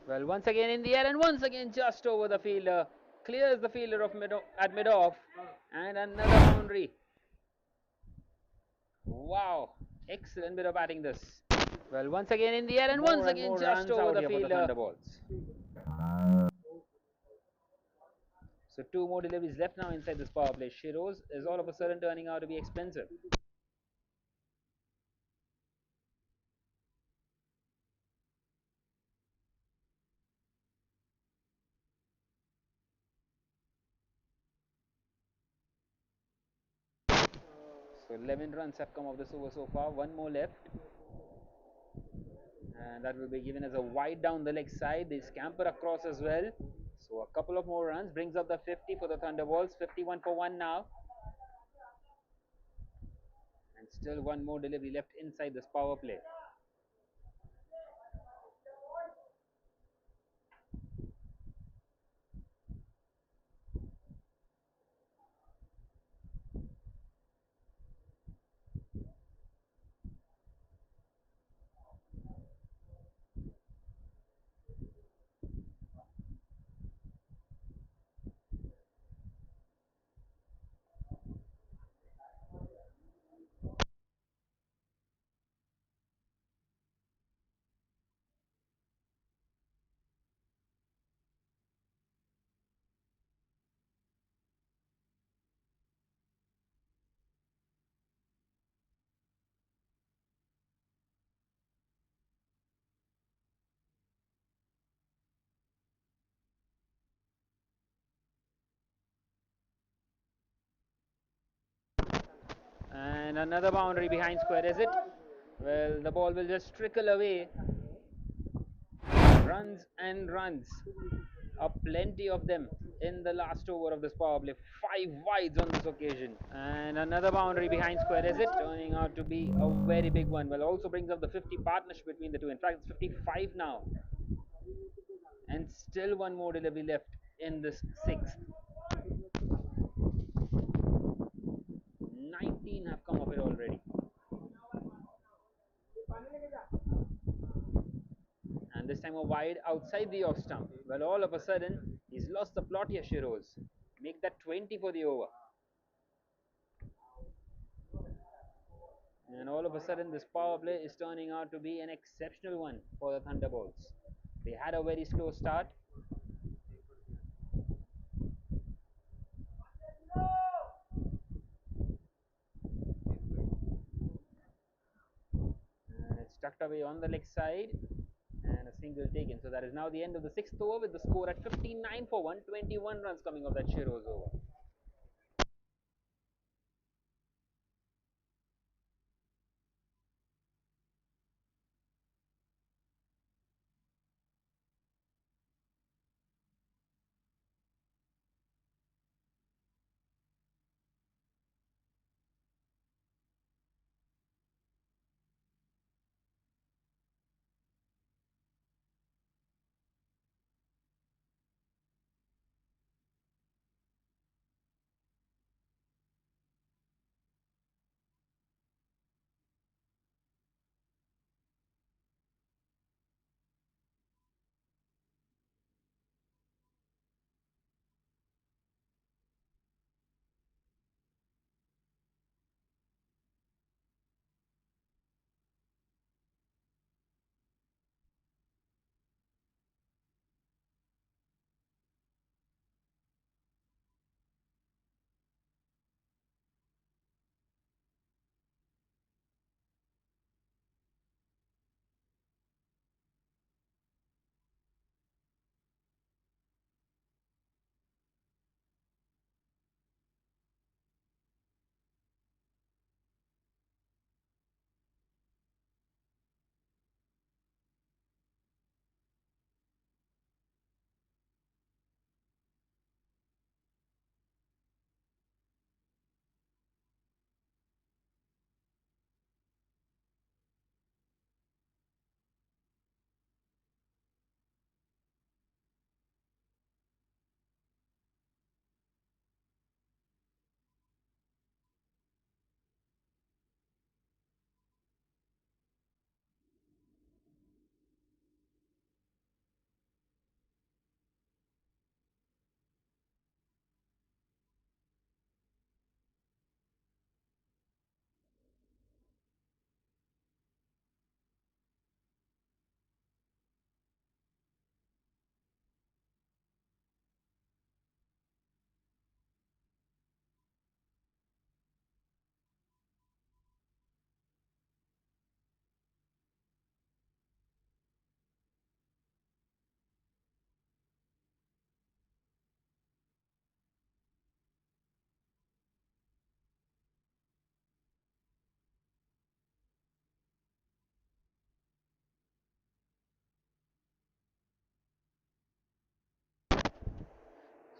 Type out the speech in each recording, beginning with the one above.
Well, once again in the air and once again just over the fielder. Clears the fielder of at mid-off. And another boundary. Wow. Excellent bit of batting this. Well, once again in the air and once again more just runs over out the here for the fielder. Thunderbolts. So two more deliveries left now inside this power play. Shiroz is all of a sudden turning out to be expensive. So 11 runs have come off this over so far. One more left. And that will be given as a wide down the leg side. They scamper across as well. So a couple of more runs brings up the 50 for the Thunderbolts. 51 for 1 now. And still one more delivery left inside this power play. And another boundary behind square, is it? Well, the ball will just trickle away. Runs and runs. Plenty of them in the last over of this power play. 5 wides on this occasion. And another boundary behind square, is it? Turning out to be a very big one. Well, also brings up the 50 partnership between the two. In fact, it's 55 now. And still one more delivery left in this sixth. 19 have come of it already. And this time a wide outside the off stump. Well, all of a sudden, he's lost the plot here, Shiroz. Make that 20 for the over. And all of a sudden, this power play is turning out to be an exceptional one for the Thunderbolts. They had a very slow start. And it's tucked away on the leg side. And a single taken. So that is now the end of the sixth over with the score at 59 for 121 runs coming off that Shiroz over.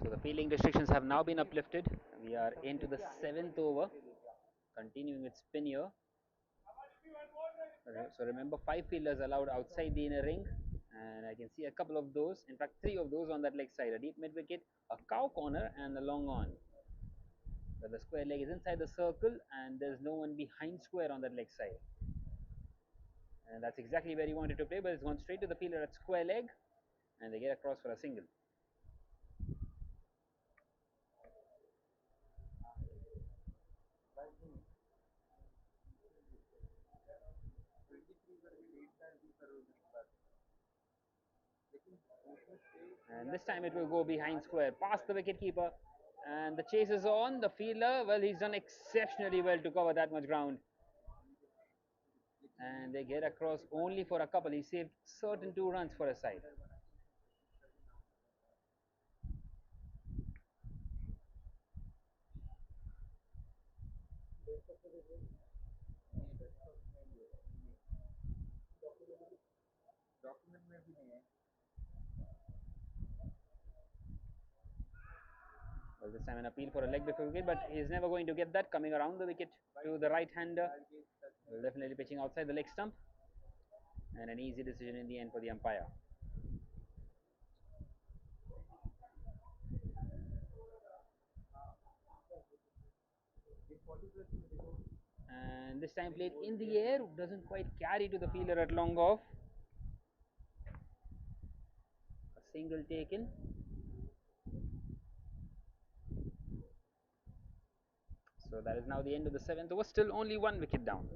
So the fielding restrictions have now been uplifted. We are into the seventh over, continuing with spin here. So remember, five fielders allowed outside the inner ring, and I can see a couple of those. In fact, three of those on that leg side: a deep mid wicket, a cow corner, and a long on. But the square leg is inside the circle, and there's no one behind square on that leg side. And that's exactly where he wanted to play, but it's gone straight to the fielder at square leg, and they get across for a single. And this time it will go behind square, past the wicket keeper, and the chase is on. The fielder, well, he's done exceptionally well to cover that much ground, and they get across only for a couple. He saved certain 2 runs for his side. Well, this time an appeal for a leg before wicket, but he's never going to get that. Coming around the wicket to the right-hander, well, definitely pitching outside the leg stump, and an easy decision in the end for the umpire. And this time played in the air, doesn't quite carry to the fielder at long off. A single taken. So that is now the end of the seventh over. Still only 1 wicket down.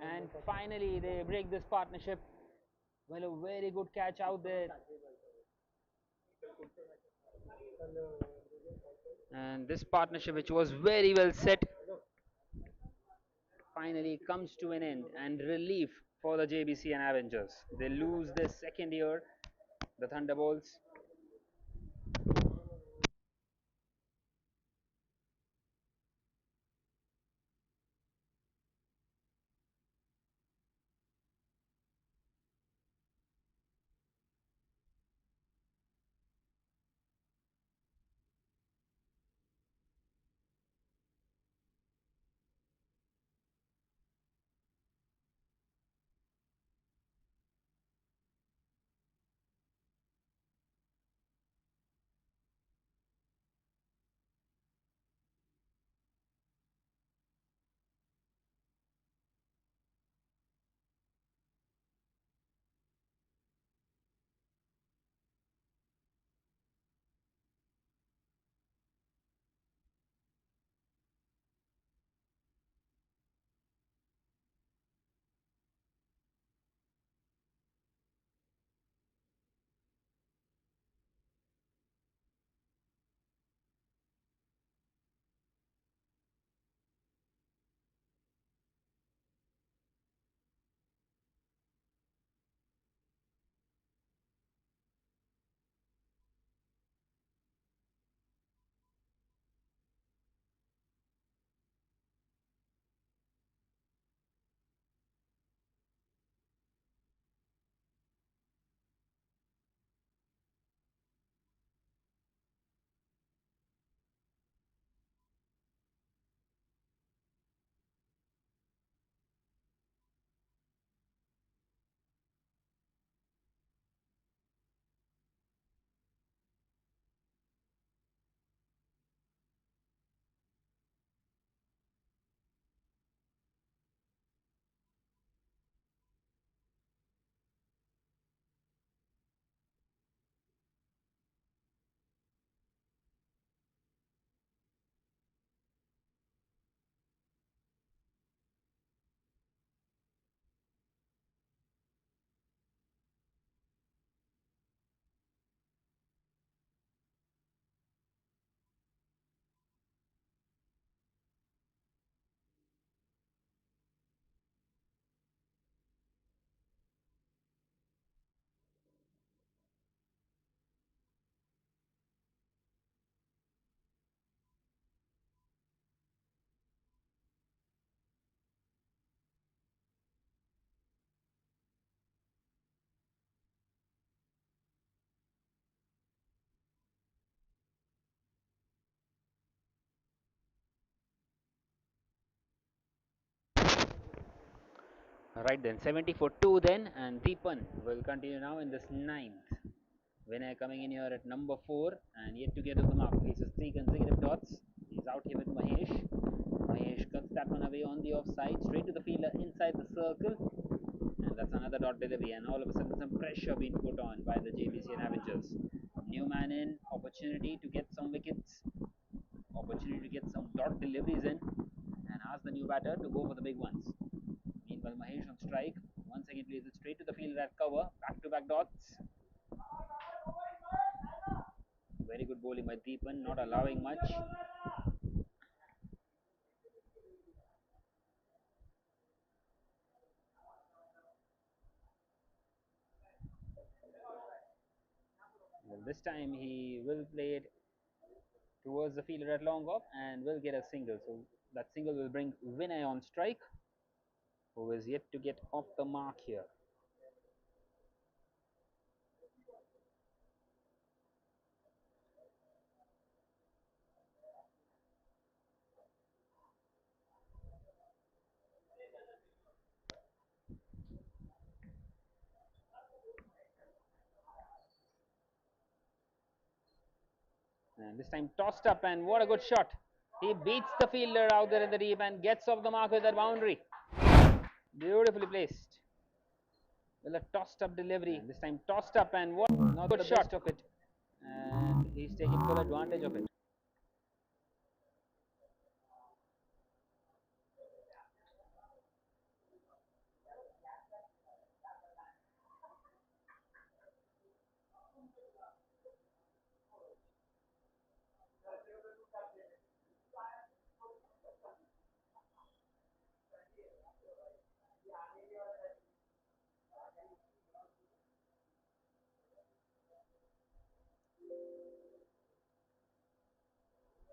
And finally, they break this partnership. Well, a very good catch out there. And this partnership, which was very well set, finally comes to an end, and relief for the JBC and Avengers. They lose their second year, the Thunderbolts. Right then, 70 for 2 then, and Deepan will continue now in this ninth. Vinay coming in here at number 4 and yet to get to the mark. Faces 3 consecutive dots. He's out here with Mahesh. Mahesh cuts that one away on the offside, straight to the fielder inside the circle. And that's another dot delivery, and all of a sudden some pressure being put on by the JVC and Avengers. New man in, opportunity to get some wickets, opportunity to get some dot deliveries in, and ask the new batter to go for the big ones. Meanwhile, Mahesh on strike. Once again plays it straight to the fielder at cover. Back to back dots. Very good bowling by Deepan, not allowing much. Well, this time he will play it towards the fielder at long off and will get a single. So that single will bring Vinay on strike, who is yet to get off the mark here. And this time tossed up, and what a good shot. He beats the fielder out there in the deep and gets off the mark with that boundary. Beautifully placed. Well, a tossed up delivery. And this time tossed up, and what not good shot of it. And he's taking full advantage of it.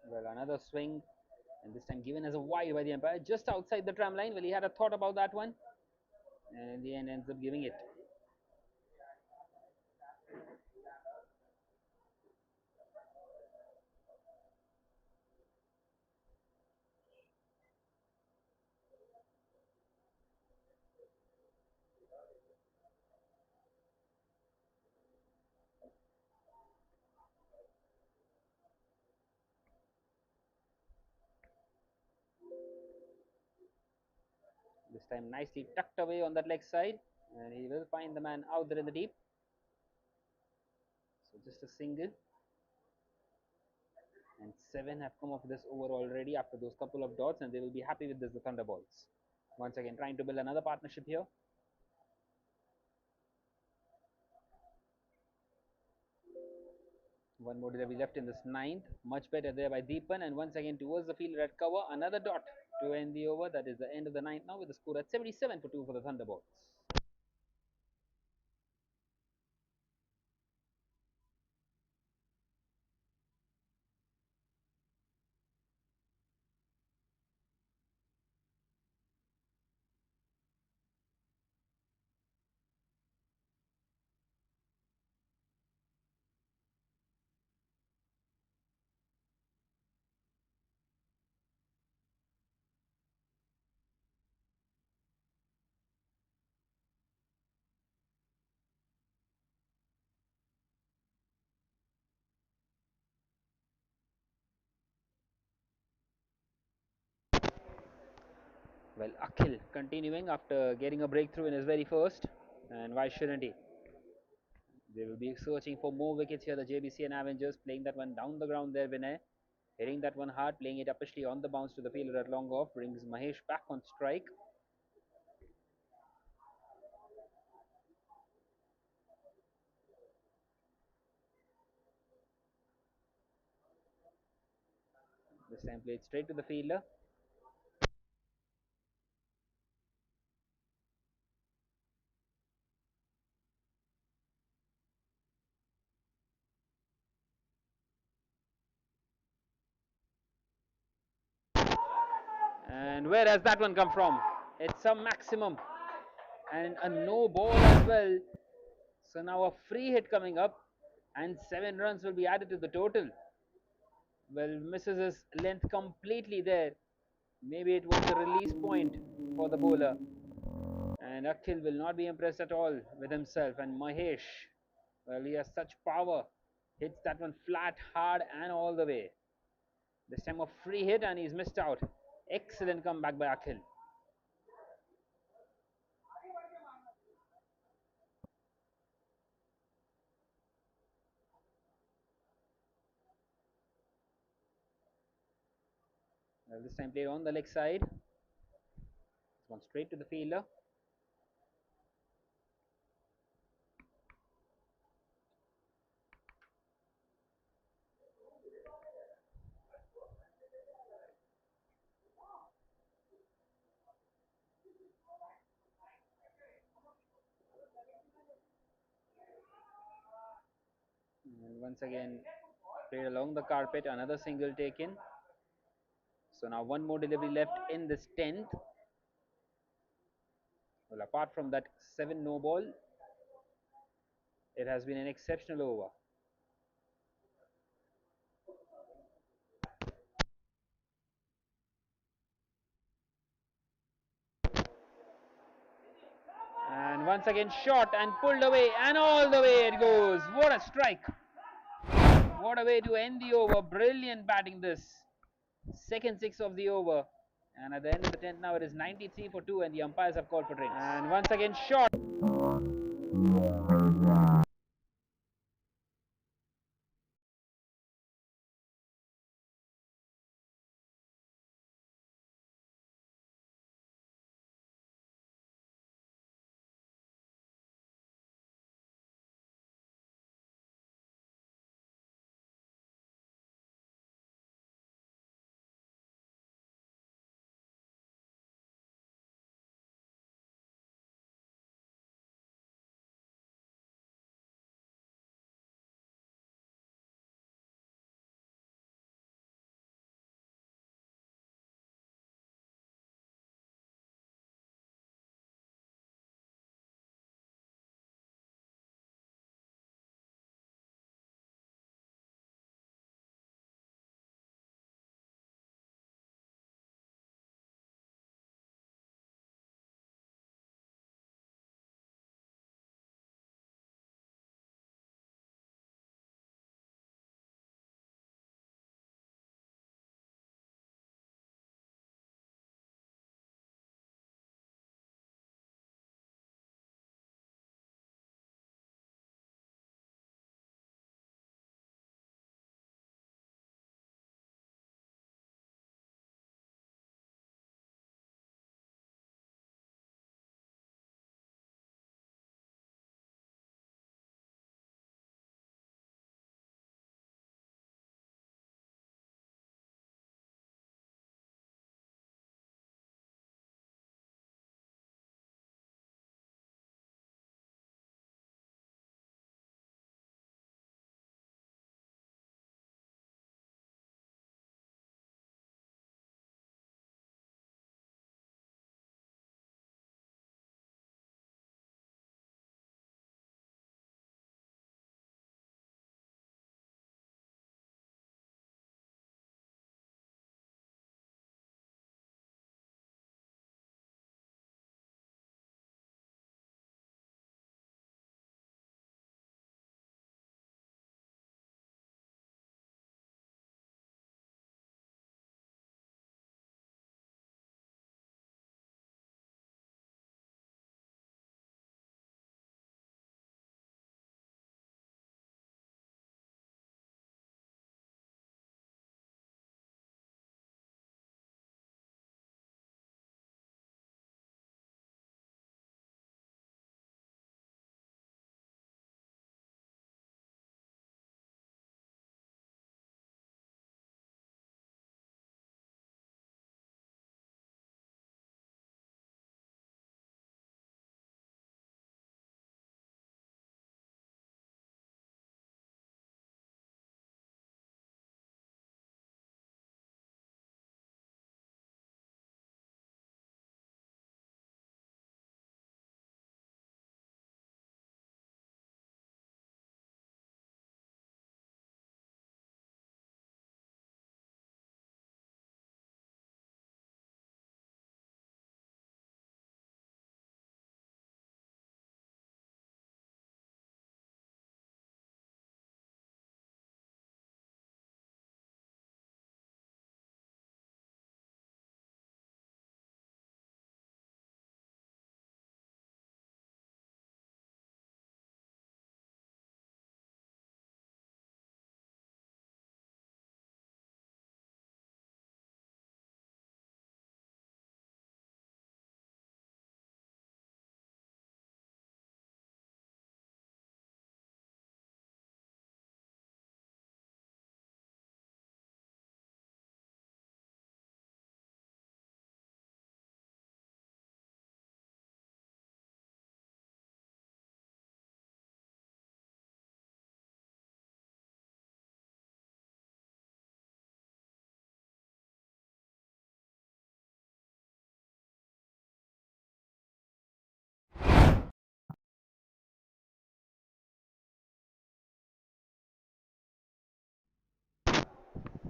Well, another swing, and this time given as a wide by the umpire, just outside the tram line. Well, he had a thought about that one, and in the end ends up giving it. This time nicely tucked away on that leg side, and he will find the man out there in the deep. So just a single, and 7 have come off this over already after those couple of dots, and they will be happy with this, the Thunderbolts. Once again, trying to build another partnership here. One more delivery left in this ninth. Much better there by Deepan, and once again towards the fielder at cover. Another dot to end the over. That is the end of the ninth now with the score at 77 for 2 for the Thunderbolts. Well, Akhil continuing after getting a breakthrough in his very first, and why shouldn't he? They will be searching for more wickets here. The JBC and Avengers playing that one down the ground there. Vinay hitting that one hard, playing it upishly on the bounce to the fielder at long off, brings Mahesh back on strike. This time played straight to the fielder. And where has that one come from? It's a maximum and a no ball as well. So now a free hit coming up, and 7 runs will be added to the total. Well, misses his length completely there. Maybe it was the release point for the bowler. And Akhil will not be impressed at all with himself. And Mahesh, well, he has such power. Hits that one flat, hard, and all the way. This time a free hit, and he's missed out. Excellent comeback by Akhil. Well, this time played on the leg side. It's gone straight to the fielder. And once again, played along the carpet. Another single taken. So now one more delivery left in this 10th. Well, apart from that 7 no ball, it has been an exceptional over. And once again shot and pulled away, and all the way it goes. What a strike. What a way to end the over. Brilliant batting this. Second six of the over. And at the end of the 10th now it is 93 for 2 and the umpires have called for drinks. And once again shot.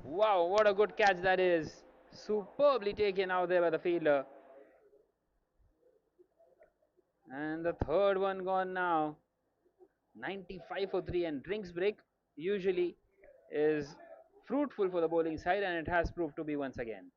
Wow, what a good catch that is. Superbly taken out there by the fielder. And the third one gone now. 95 for 3, and drinks break usually is fruitful for the bowling side, and it has proved to be once again.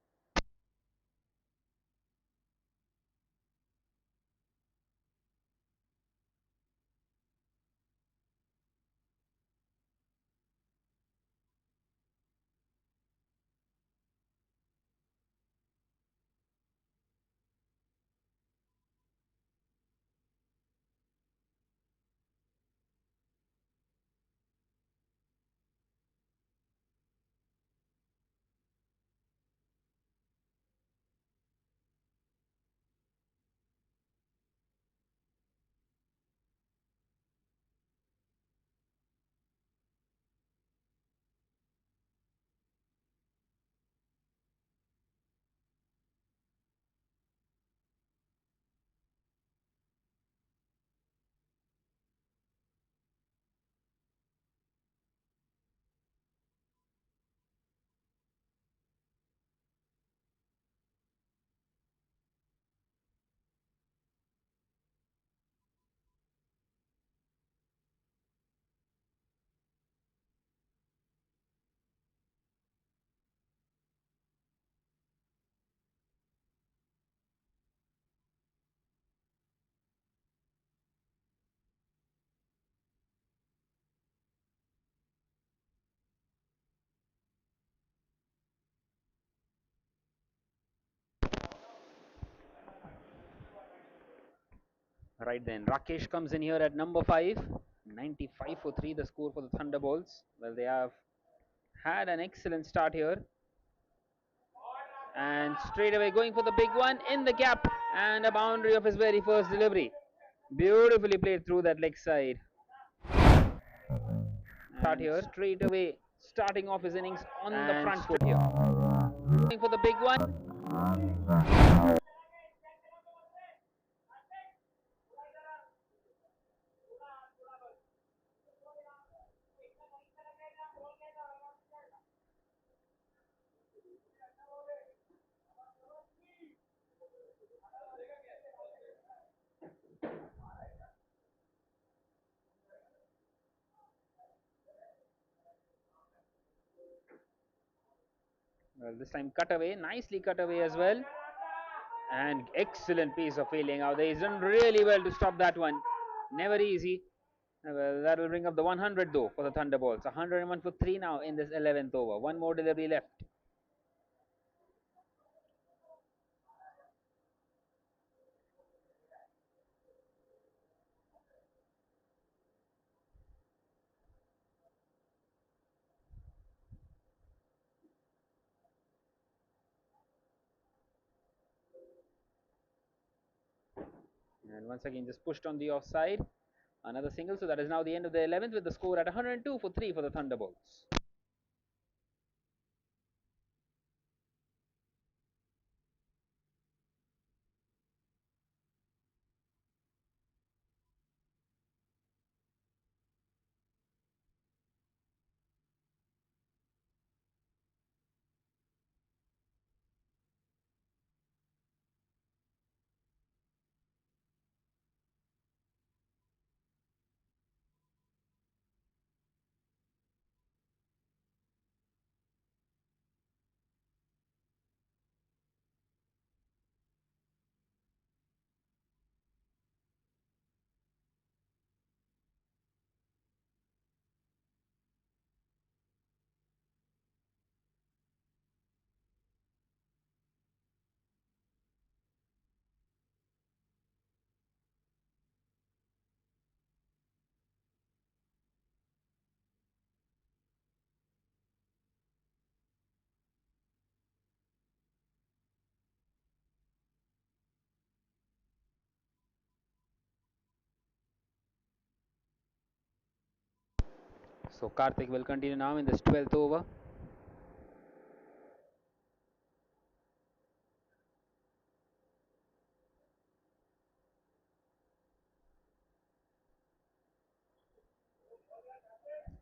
Right then, Rakesh comes in here at number 5. 95 for 3, the score for the Thunderbolts. Well, they have had an excellent start here. And straight away going for the big one in the gap, and a boundary of his very first delivery. Beautifully played through that leg side. Start here straight away, starting off his innings on the front foot here. Going for the big one. Well, this time cut away, nicely cut away as well. And excellent piece of fielding out there. He's done really well to stop that one. Never easy. Well, that will bring up the 100 though for the Thunderbolts. 101 for 3 now in this 11th over. One more delivery left. And once again, just pushed on the offside. Another single, so that is now the end of the 11th with the score at 102 for 3 for the Thunderbolts. So Karthik will continue now in this 12th over.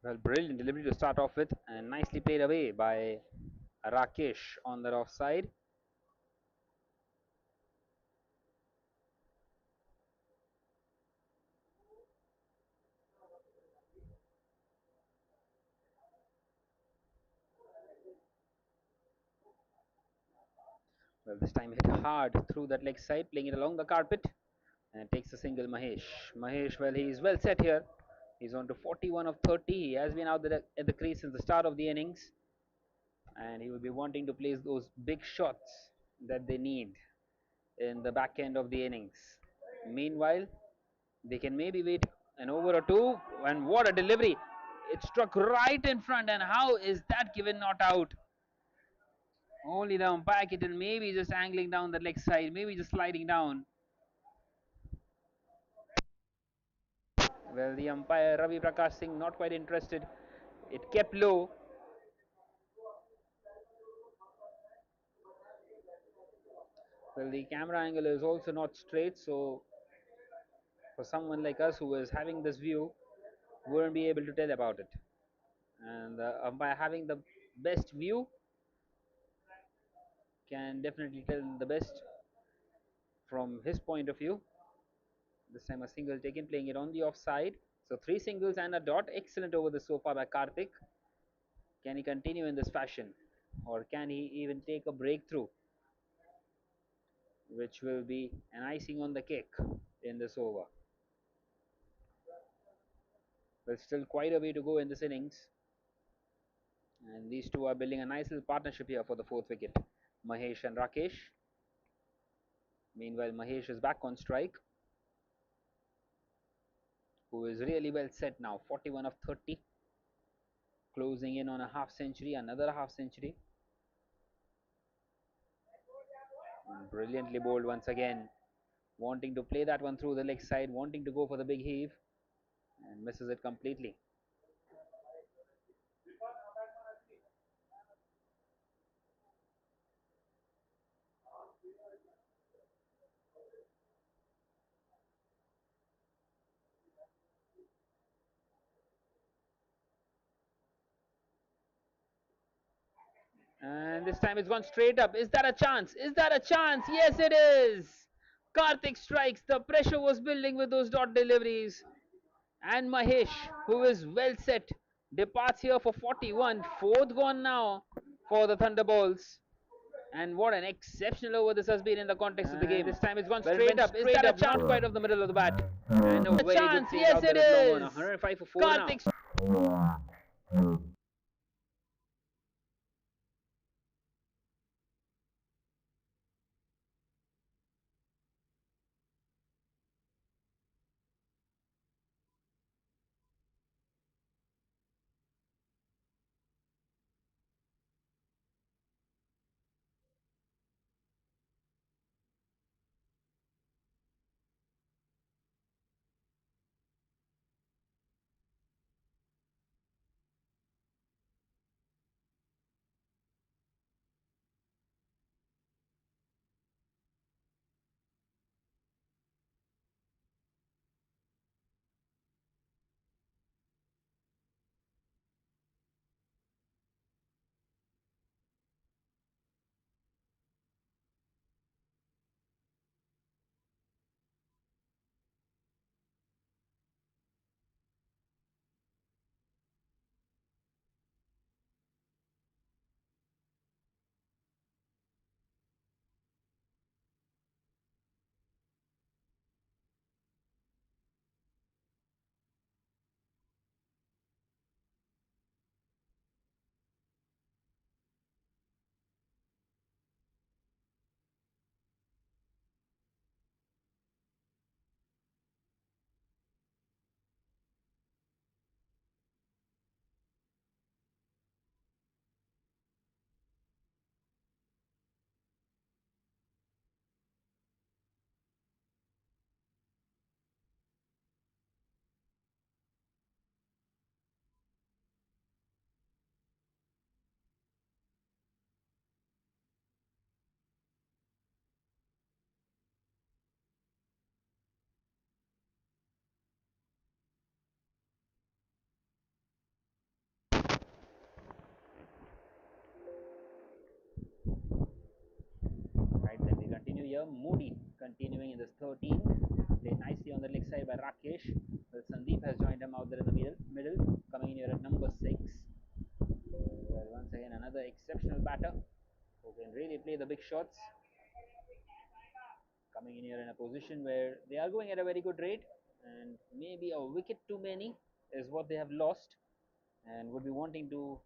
Well, brilliant delivery to start off with, and nicely played away by Rakesh on that offside. Well, this time hit hard through that leg side, playing it along the carpet, and takes a single Mahesh. Mahesh, well, he's well set here. He's on to 41 of 30. He has been out there at the crease since the start of the innings, and he will be wanting to place those big shots that they need in the back end of the innings. Meanwhile, they can maybe wait an over or two, and what a delivery! It struck right in front, and how is that given not out? Only the umpire kitten maybe just angling down the leg side, maybe just sliding down. Well, the umpire Ravi Prakash Singh not quite interested. It kept low. Well, the camera angle is also not straight, so for someone like us who is having this view, wouldn't be able to tell about it. And the umpire having the best view can definitely tell the best from his point of view. This time a single taken, playing it on the offside. So three singles and a dot. Excellent over the so far by Karthik. Can he continue in this fashion? Or can he even take a breakthrough? Which will be an icing on the cake in this over. There's still quite a way to go in this innings. And these two are building a nice little partnership here for the fourth wicket. Mahesh and Rakesh. Meanwhile, Mahesh is back on strike, who is really well set now. 41 of 30. Closing in on a half century, another half century. Brilliantly bowled once again. Wanting to play that one through the leg side, wanting to go for the big heave, and misses it completely. And this time it's gone straight up. Is that a chance? Is that a chance? Yes, it is. Karthik strikes. The pressure was building with those dot deliveries. And Mahesh, who is well set, departs here for 41. Fourth gone now for the Thunderbolts. And what an exceptional over this has been in the context of the game. This time it's gone straight up. Is that a chance? Not quite off the middle of the bat. And a very chance. Good yes, it is. 105 for 4 Karthik now. here. Moody continuing in this 13th. Played nicely on the leg side by Rakesh. Well, Sandeep has joined him out there in the middle, coming in here at number 6. Well, once again, another exceptional batter who can really play the big shots. Coming in here in a position where they are going at a very good rate, and maybe a wicket too many is what they have lost, and would be wanting to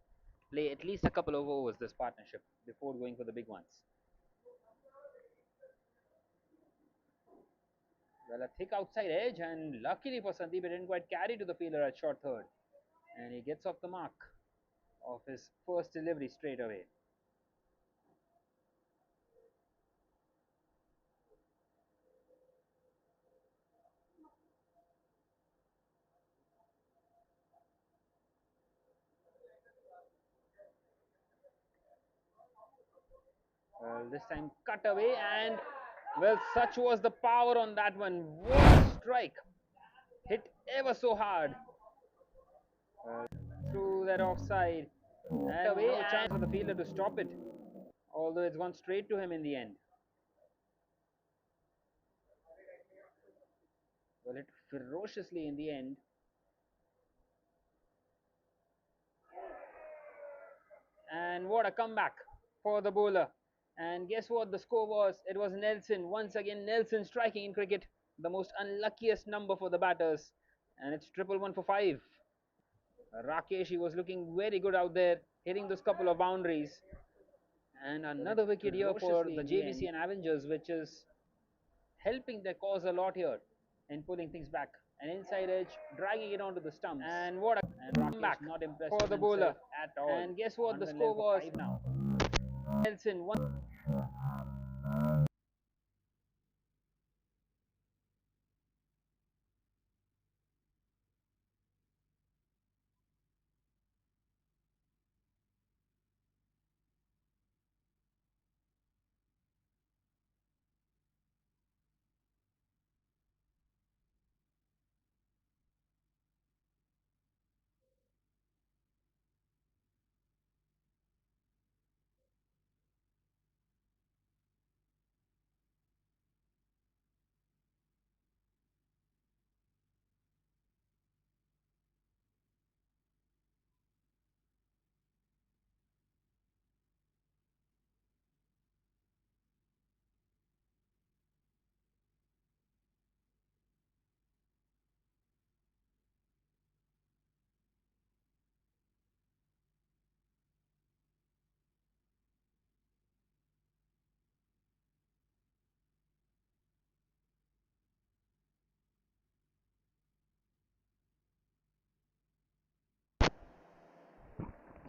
play at least a couple of overs this partnership before going for the big ones. Well, a thick outside edge, and luckily for Sandeep, it didn't quite carry to the fielder at short third, and he gets off the mark of his first delivery straight away. Well, this time cut away, and well, such was the power on that one. What a strike! Hit ever so hard through that offside, and away, no chance for the fielder to stop it. Although it's gone straight to him in the end. Well, hit ferociously in the end. And what a comeback for the bowler. And guess what the score was? It was Nelson. Once again, Nelson striking in cricket. The most unluckiest number for the batters. And it's triple one for 5. Rakesh, he was looking very good out there, hitting those couple of boundaries. And another wicket here for the Jfsc and Avengers, which is helping their cause a lot here in pulling things back. An inside edge, dragging it onto the stumps. And what a comeback not impressed for the bowler at all. And guess what the score was? Now. Nelson one.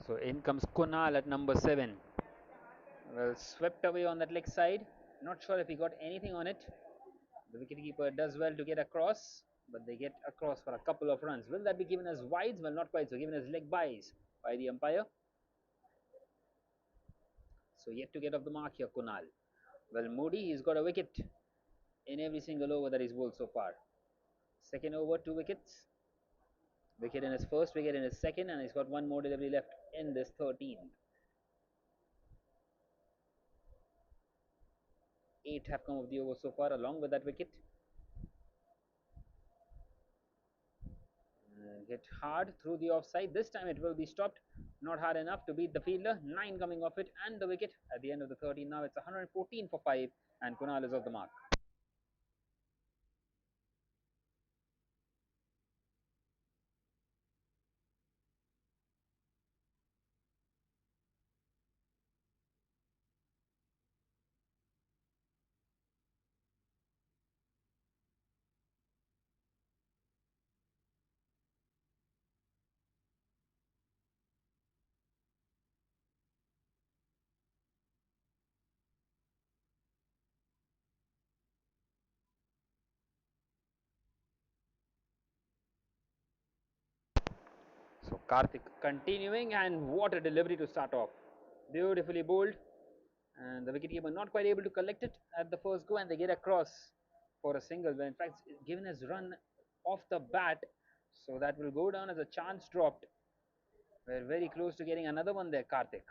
So in comes Kunal at number 7. Well, swept away on that leg side. Not sure if he got anything on it. The wicketkeeper does well to get across, but they get across for a couple of runs. Will that be given as wides? Well, not quite so. Given as leg byes by the umpire. So yet to get off the mark here, Kunal. Well, Moody, he's got a wicket in every single over that he's bowled so far. Second over, 2 wickets. Wicket in his first, wicket in his second, and he's got one more delivery left in this 13th. 8 have come of the over so far along with that wicket. Hit hard through the offside. This time it will be stopped. Not hard enough to beat the fielder. 9 coming off it and the wicket at the end of the 13. Now it's 114 for 5 and Kunal is off the mark. So Karthik continuing, and what a delivery to start off. Beautifully bowled, and the wicketkeeper not quite able to collect it at the first go, and they get across for a single. But in fact, given his run off the bat, so that will go down as a chance dropped. We're very close to getting another one there, Karthik.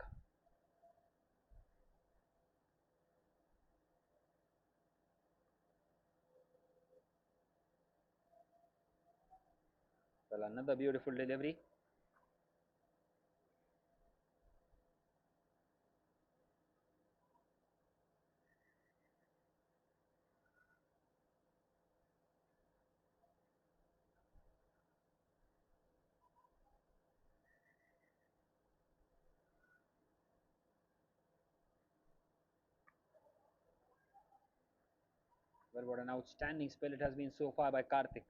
Well, another beautiful delivery. Well, what an outstanding spell it has been so far by Karthik.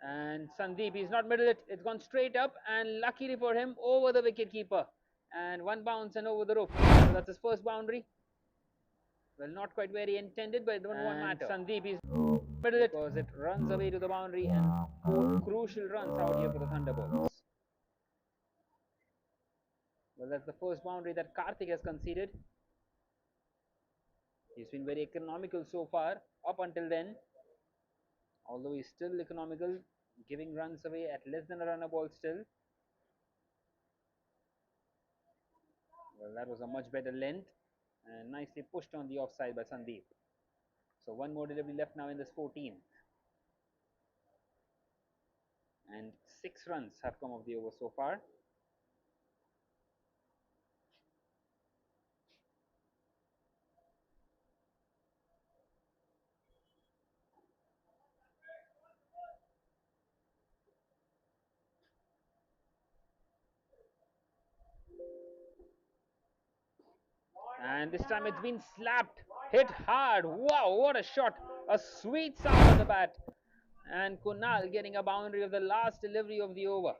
And Sandeep, he's not middle it. It's gone straight up, and luckily for him, over the wicket keeper. And one bounce and over the roof. So that's his first boundary. Well, not quite where he intended, but it won't matter. Sandeep is middle it because it runs away to the boundary, and four crucial runs out here for the Thunderbolts. Well, that's the first boundary that Karthik has conceded. He's been very economical so far, up until then. Although he's still economical, giving runs away at less than a run a ball still. Well, that was a much better length and nicely pushed on the offside by Sandeep. So one more delivery left now in this 14th. And 6 runs have come of the over so far. And this time it's been slapped, hit hard. Wow, what a shot! A sweet sound on the bat. And Kunal getting a boundary of the last delivery of the over.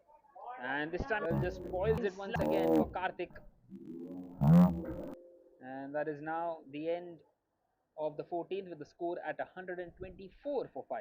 And this time well, just spoils it once again for Karthik. And that is now the end of the 14th with the score at 124 for 5.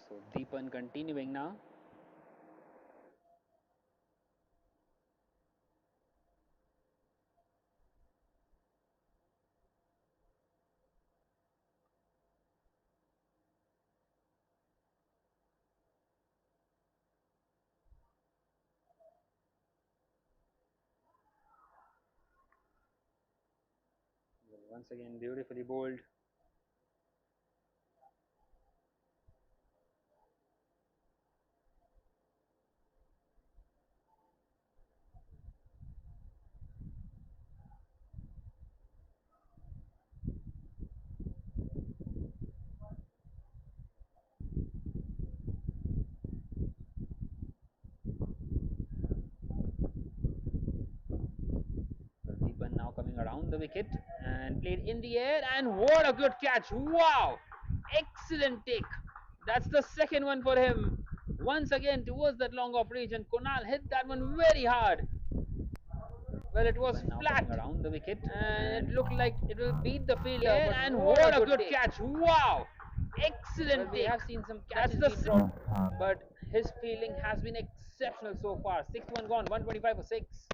So Deepan continuing now. Once again, beautifully bowled. Deepan now coming around the wicket and played in the air, and what a good catch! Wow, excellent take. That's the second one for him. Once again towards that long off range, and Kunal hit that one very hard. Well, it was flat around the wicket, and it looked like it will beat the fielder. And what a good catch! Wow, excellent take. We have seen some catches being dropped, but his fielding has been exceptional so far. Sixth one gone, 125 for 6.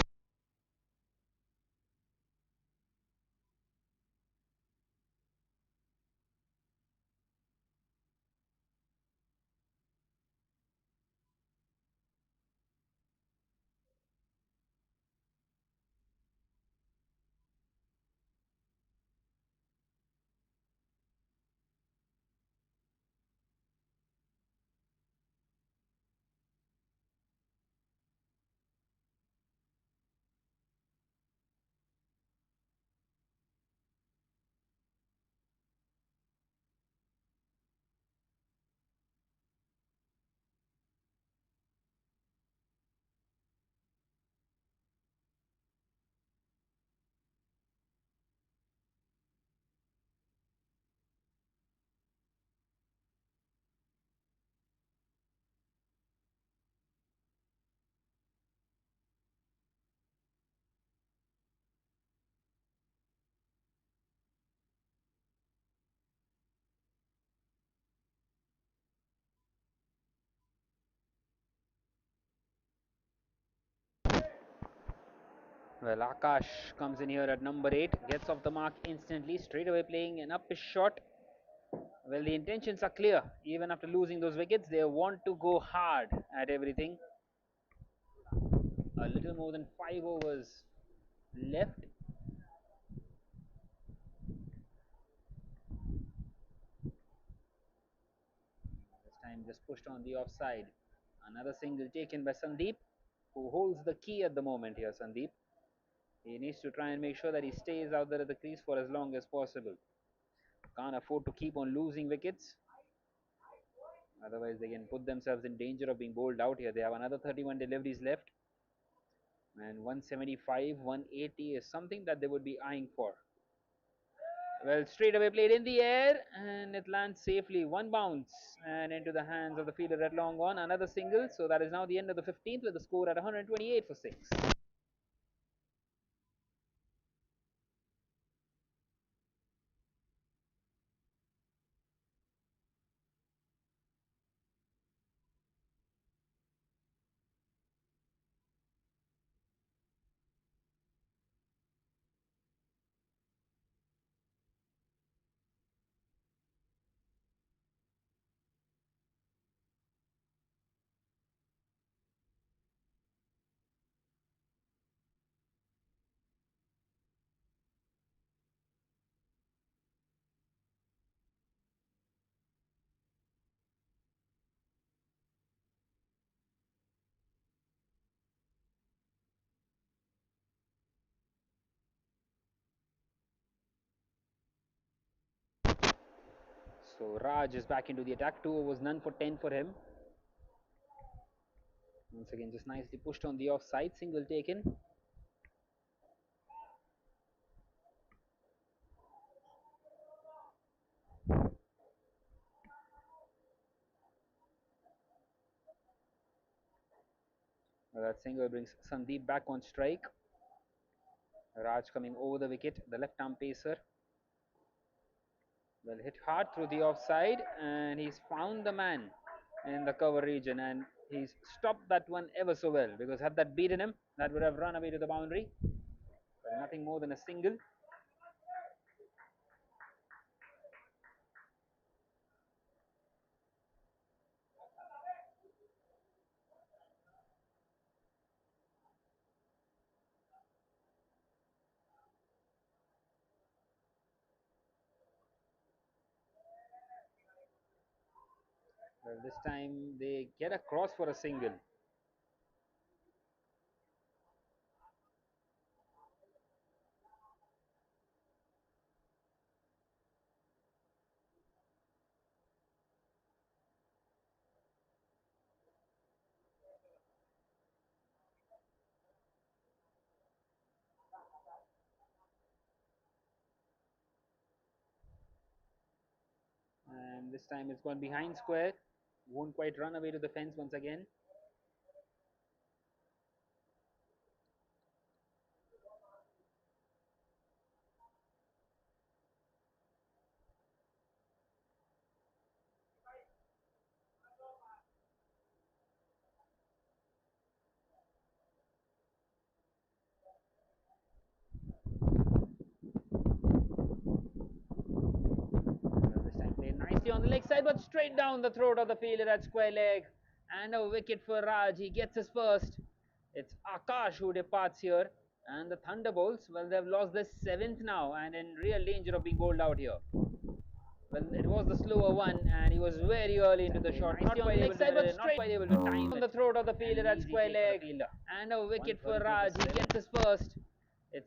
Well, Akash comes in here at number 8, gets off the mark instantly, straight away playing an up shot. Well, the intentions are clear. Even after losing those wickets, they want to go hard at everything. A little more than 5 overs left. This time just pushed on the offside. Another single taken by Sandeep, who holds the key at the moment here, Sandeep. He needs to try and make sure that he stays out there at the crease for as long as possible. Can't afford to keep on losing wickets. Otherwise, they can put themselves in danger of being bowled out here. They have another 31 deliveries left. And 175, 180 is something that they would be eyeing for. Well, straight away played in the air and it lands safely. One bounce and into the hands of the fielder at long on. Another single. So that is now the end of the 15th with the score at 128 for 6. So Raj is back into the attack. 2 overs, none for 10 for him. Once again, just nicely pushed on the offside. Single taken. That single brings Sandeep back on strike. Raj coming over the wicket. The left arm pacer. Well, hit hard through the offside, and he's found the man in the cover region, and he's stopped that one ever so well, because had that beaten him, that would have run away to the boundary. But nothing more than a single. Well, this time they get across for a single. And this time it's gone behind square. Won't quite run away to the fence once again. This time played nicely on the leg side, but straight down the throat of the fielder at square leg. And a wicket for Raj. He gets his first. It's Akash who departs here. And the Thunderbolts, well, they've lost their 7th now and in real danger of being bowled out here. Well, it was the slower one, and he was very early into the shot. Not quite able to, not quite able to time on the throat of the fielder at square leg. And a wicket for Raj. He gets his first. It's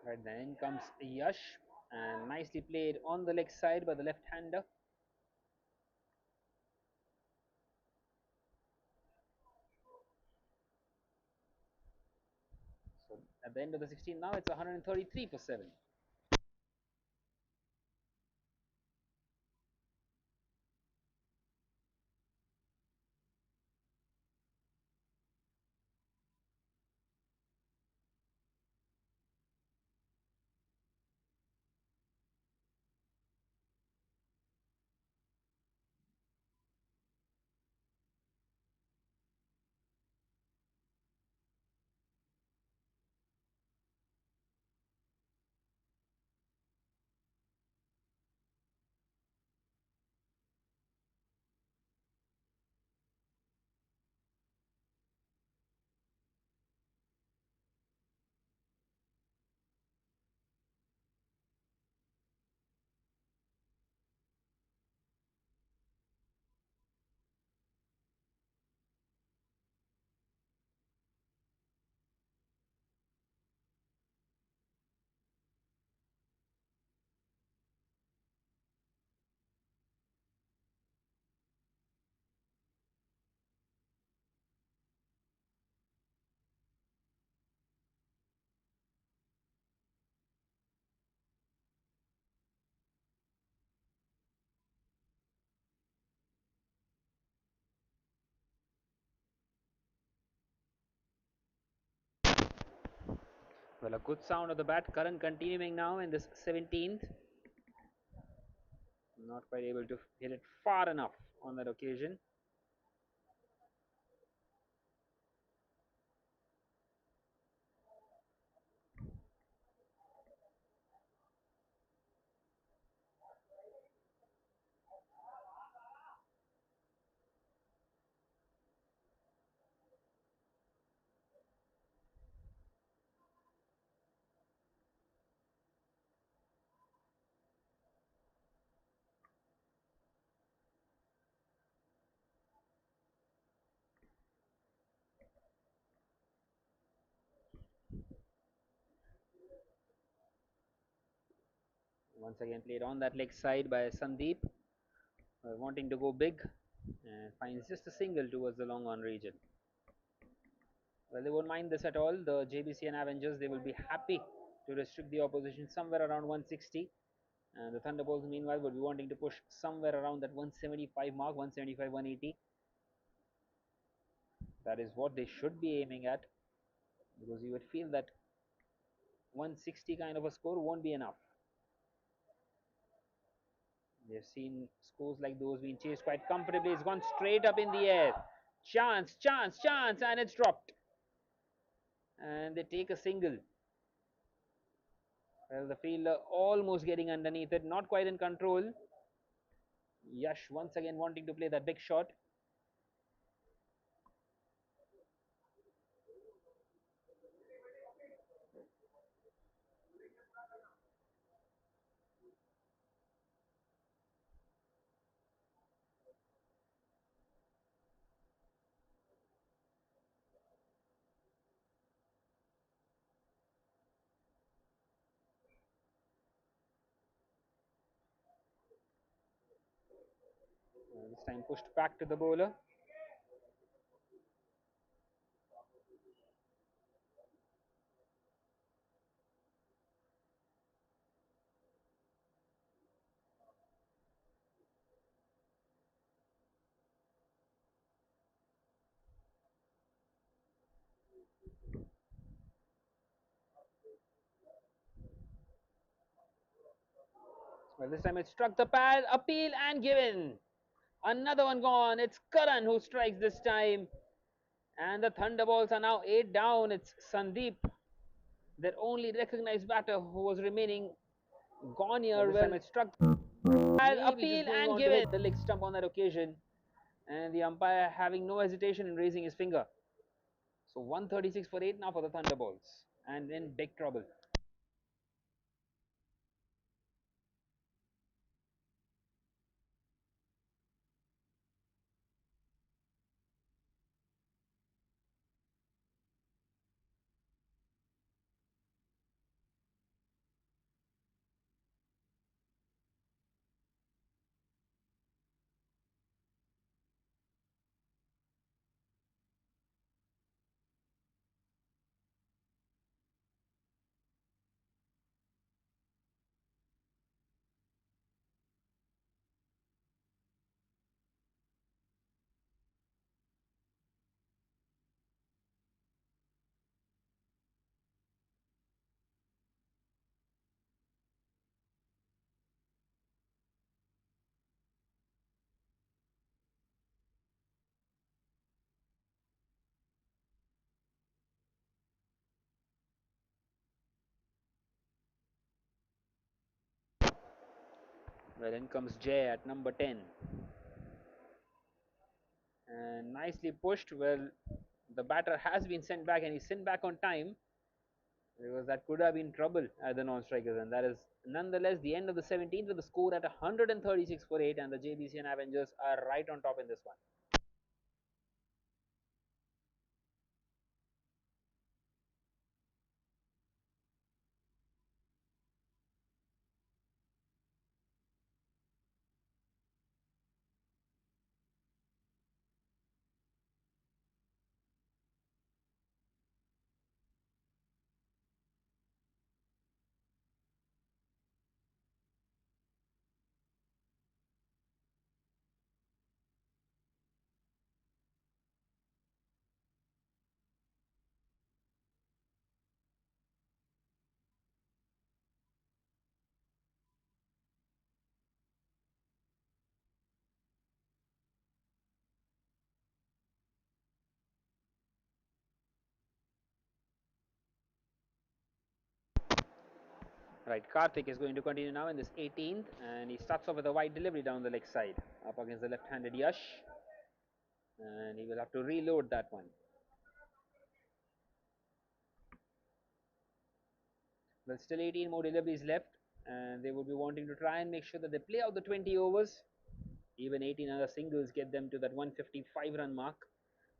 Right then in comes Yash, and nicely played on the leg side by the left-hander. So at the end of the 16 now it's 133 for 7. Well, a good sound of the bat. Current continuing now in this 17th. Not quite able to hit it far enough on that occasion. Once again played on that leg side by Sandeep, wanting to go big, and finds just a single towards the long on region. Well, they won't mind this at all. The JBC and Avengers, they will be happy to restrict the opposition somewhere around 160. And the Thunderbolts, meanwhile, will be wanting to push somewhere around that 175 mark, 175, 180. That is what they should be aiming at, because you would feel that 160 kind of a score won't be enough. They've seen scores like those being chased quite comfortably. It's gone straight up in the air. Chance, chance, chance, and it's dropped. And they take a single. Well, the fielder almost getting underneath it, not quite in control. Yash once again wanting to play that big shot. This time pushed back to the bowler. Well, this time it struck the pad, appeal and given. Another one gone. It's Karan who strikes this time. And the Thunderbolts are now 8 down. It's Sandeep, their only recognized batter who was remaining, gone here. Well, this time it struck pad, appeal and given. Hit the leg stump on that occasion. And the umpire having no hesitation in raising his finger. So 136 for 8 now for the Thunderbolts. And in big trouble. Well, in comes Jay at number 10. And nicely pushed. Well, the batter has been sent back, and he's sent back on time because that could have been trouble at the non-strikers. And that is nonetheless the end of the 17th with the score at 136 for 8. And the JBC and Avengers are right on top in this one. Right, Karthik is going to continue now in this 18th, and he starts off with a wide delivery down the leg side, up against the left-handed Yash, and he will have to reload that one. Well, still 18 more deliveries left, and they will be wanting to try and make sure that they play out the 20 overs. Even 18 other singles get them to that 155 run mark.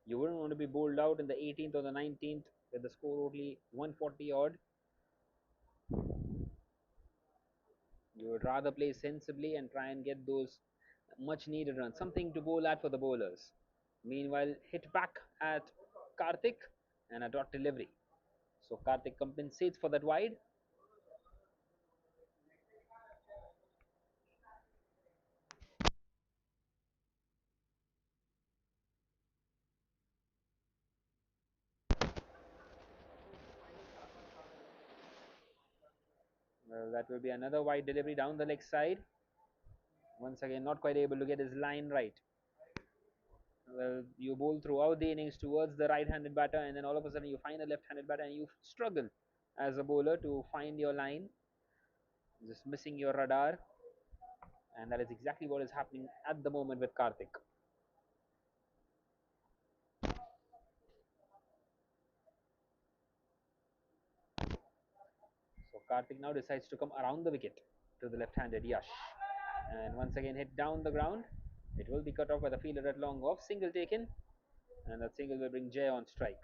You wouldn't want to be bowled out in the 18th or the 19th with the score only 140 odd. You would rather play sensibly and try and get those much needed runs, something to bowl at for the bowlers. Meanwhile, hit back at Karthik and a dot delivery. So Karthik compensates for that wide. Well, that will be another wide delivery down the leg side. Once again, not quite able to get his line right. Well, you bowl throughout the innings towards the right-handed batter, and then all of a sudden you find a left-handed batter and you struggle as a bowler to find your line, just missing your radar, and that is exactly what is happening at the moment with Karthik. So Karthik now decides to come around the wicket to the left-handed Yash, and once again hit down the ground. It will be cut off by the fielder at long off. Single taken, and that single will bring Jay on strike.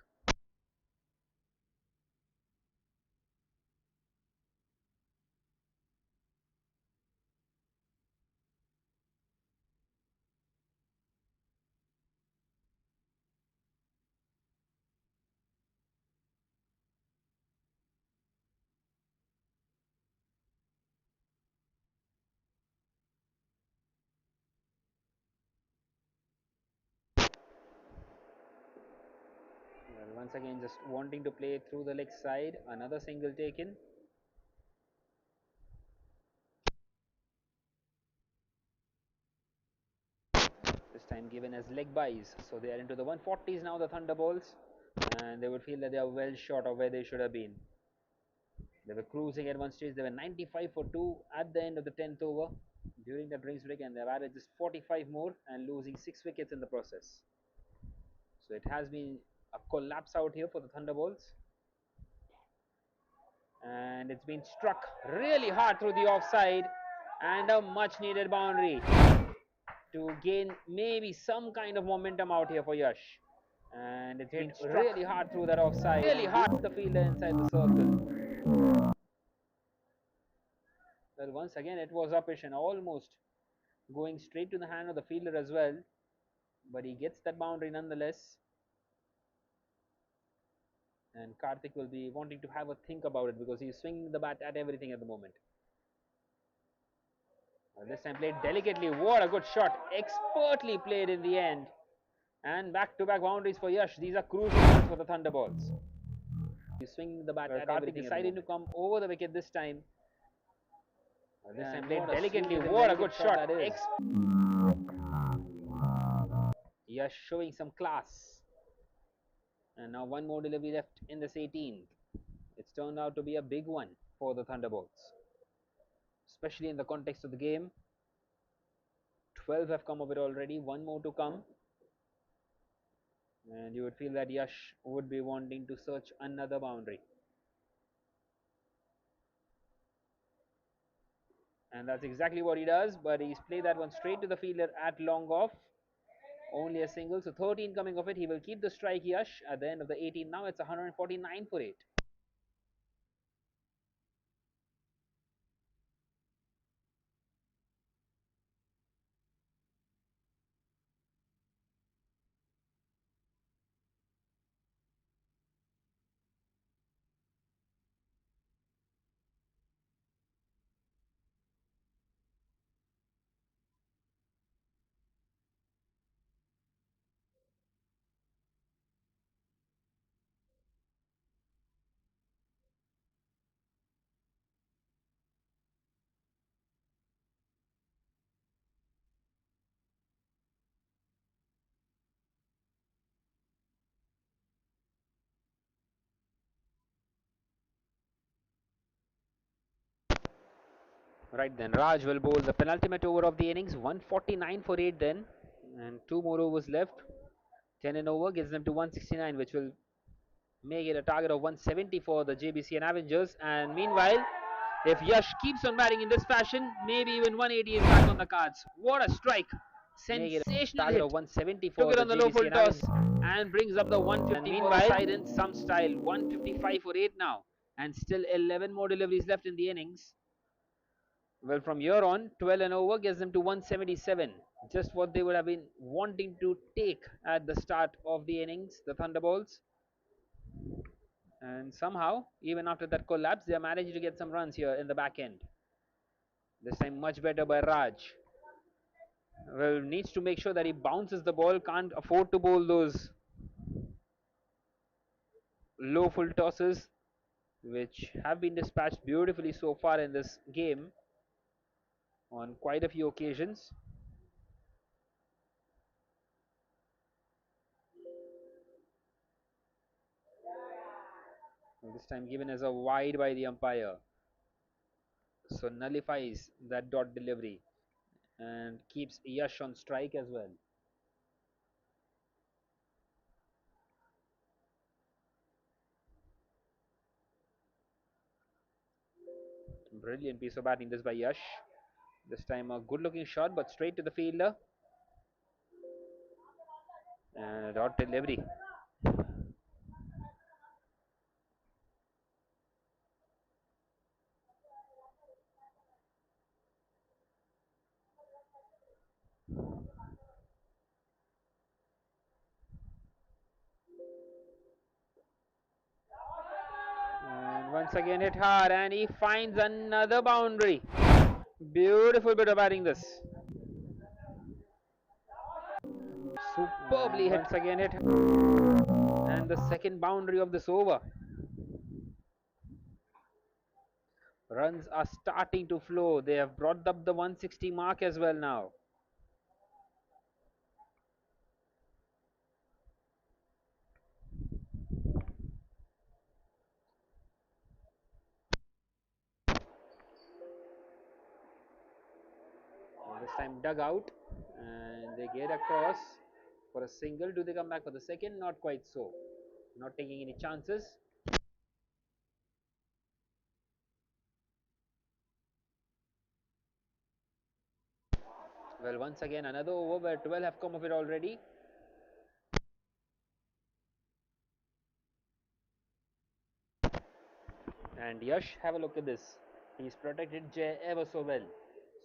Well, once again, just wanting to play through the leg side. Another single taken. This time given as leg buys. So they are into the 140s now, the Thunderbolts. And they would feel that they are well short of where they should have been. They were cruising at one stage. They were 95 for 2 at the end of the 10th over during the drinks break. And they've added just 45 more and losing 6 wickets in the process. So it has been a collapse out here for the Thunderbolts. And it's been struck really hard through the offside, and a much needed boundary to gain maybe some kind of momentum out here for Yash. And it's been struck really hard through that offside, really hard the fielder inside the circle. Well, once again it was uppish and almost going straight to the hand of the fielder as well, but he gets that boundary nonetheless. And Karthik will be wanting to have a think about it because he's swinging the bat at everything at the moment. This time played delicately. What a good shot. Expertly played in the end. And back-to-back boundaries for Yash. These are crucial runs for the Thunderbolts. He's swinging the bat at Karthik deciding to come over the wicket this time. This time played delicately. What a good shot. That is. Yash showing some class. And now one more delivery left in this 18th. It's turned out to be a big one for the Thunderbolts, especially in the context of the game. 12 have come of it already, one more to come. And you would feel that Yash would be wanting to search another boundary. And that's exactly what he does, but he's played that one straight to the fielder at long off. Only a single, so 13 coming of it. He will keep the strike, Yash. At the end of the 18, now it's 149 for 8. Right then, Raj will bowl the penultimate over of the innings, 149 for 8 then, and two more overs left. 10 and over gets them to 169, which will make it a target of 170 for the JBC and Avengers. And meanwhile, if Yash keeps on batting in this fashion, maybe even 180 is back on the cards. What a strike! Sensational target hit. Of 170 for took it on the low full toss and brings up the 150 and meanwhile, for the side in some style. 155 for 8 now, and still 11 more deliveries left in the innings. Well, from here on, 12 and over gets them to 177. Just what they would have been wanting to take at the start of the innings, the Thunderbolts. And somehow, even after that collapse, they are managing to get some runs here in the back end. This time much better by Raj. Well, needs to make sure that he bounces the ball, can't afford to bowl those low full tosses, which have been dispatched beautifully so far in this game on quite a few occasions. This time given as a wide by the umpire, so nullifies that dot delivery and keeps Yash on strike as well. Brilliant piece of batting this by Yash. This time a good looking shot, but straight to the fielder. And a dot delivery. And once again hit hard, and he finds another boundary. Beautiful bit of batting this. Superbly hit. Once again hit. And the second boundary of this over. Runs are starting to flow. They have brought up the 160 mark as well now. And this time dug out, and they get across for a single. Do they come back for the second? Not quite so. Not taking any chances. Well, once again another over where 12 have come of it already. And Yash, have a look at this. He's protected Jay ever so well.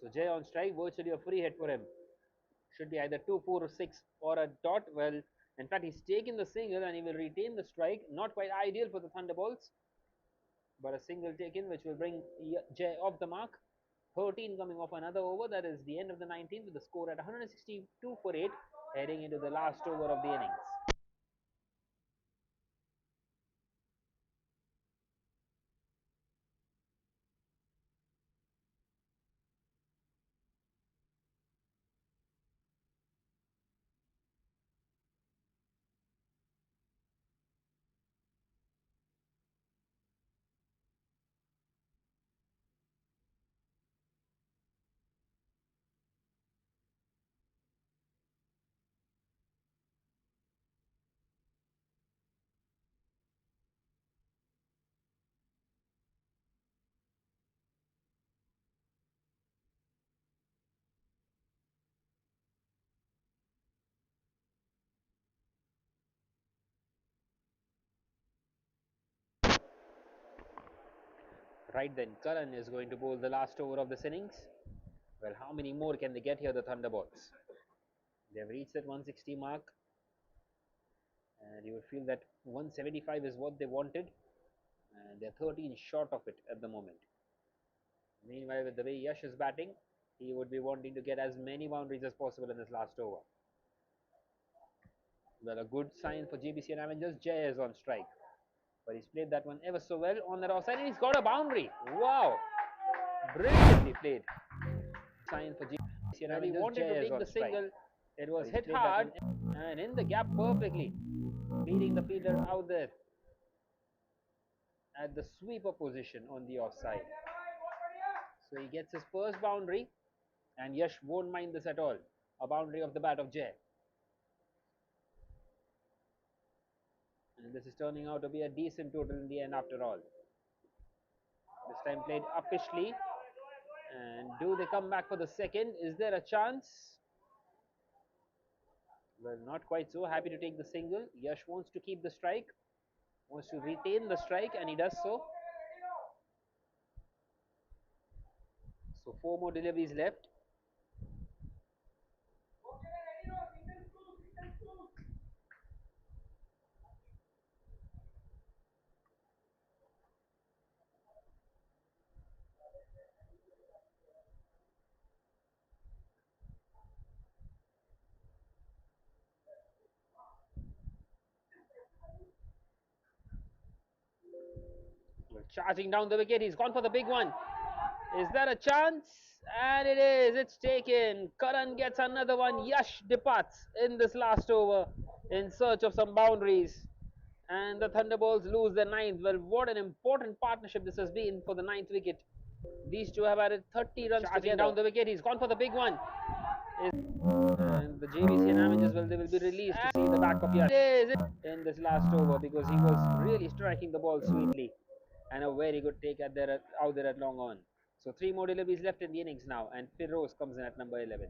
So Jay on strike, virtually a free hit for him. Should be either 2, 4, or 6 or a dot. Well, in fact, he's taken the single and he will retain the strike. Not quite ideal for the Thunderbolts, but a single taken which will bring Jay off the mark. 13 coming off another over. That is the end of the 19th with the score at 162 for 8, heading into the last over of the innings. Right then, Karan is going to bowl the last over of this innings. Well, how many more can they get here, the Thunderbolts? They've reached that 160 mark, and you would feel that 175 is what they wanted, and they're 13 short of it at the moment. Meanwhile, with the way Yash is batting, he would be wanting to get as many boundaries as possible in this last over. Well, a good sign for JBC and Avengers. Jay is on strike, but he's played that one ever so well on that offside, and he's got a boundary. Wow, brilliantly played. Sign for JBC and Avengers. He wanted to take the single. It was hit hard and in the gap perfectly, beating the fielder out there at the sweeper position on the offside. So he gets his first boundary, and Yash won't mind this at all. A boundary of the bat of Jay. And this is turning out to be a decent total in the end after all. This time played uppishly. And do they come back for the second? Is there a chance? Well, not quite so. Happy to take the single. Yash wants to keep the strike, wants to retain the strike, and he does so. So 4 more deliveries left. Charging down the wicket, he's gone for the big one. Is there a chance? And it is. It's taken. Karan gets another one. Yash departs in this last over in search of some boundaries. And the Thunderbolts lose their ninth. Well, what an important partnership this has been for the ninth wicket. These two have added 30 runs together. Down the wicket, he's gone for the big one. And the JVC and Avengers, well, they will be released to see the back of Yash in this last over because he was really striking the ball sweetly. And a very good take out there at long on. So 3 more deliveries left in the innings now, and Firoz comes in at number 11.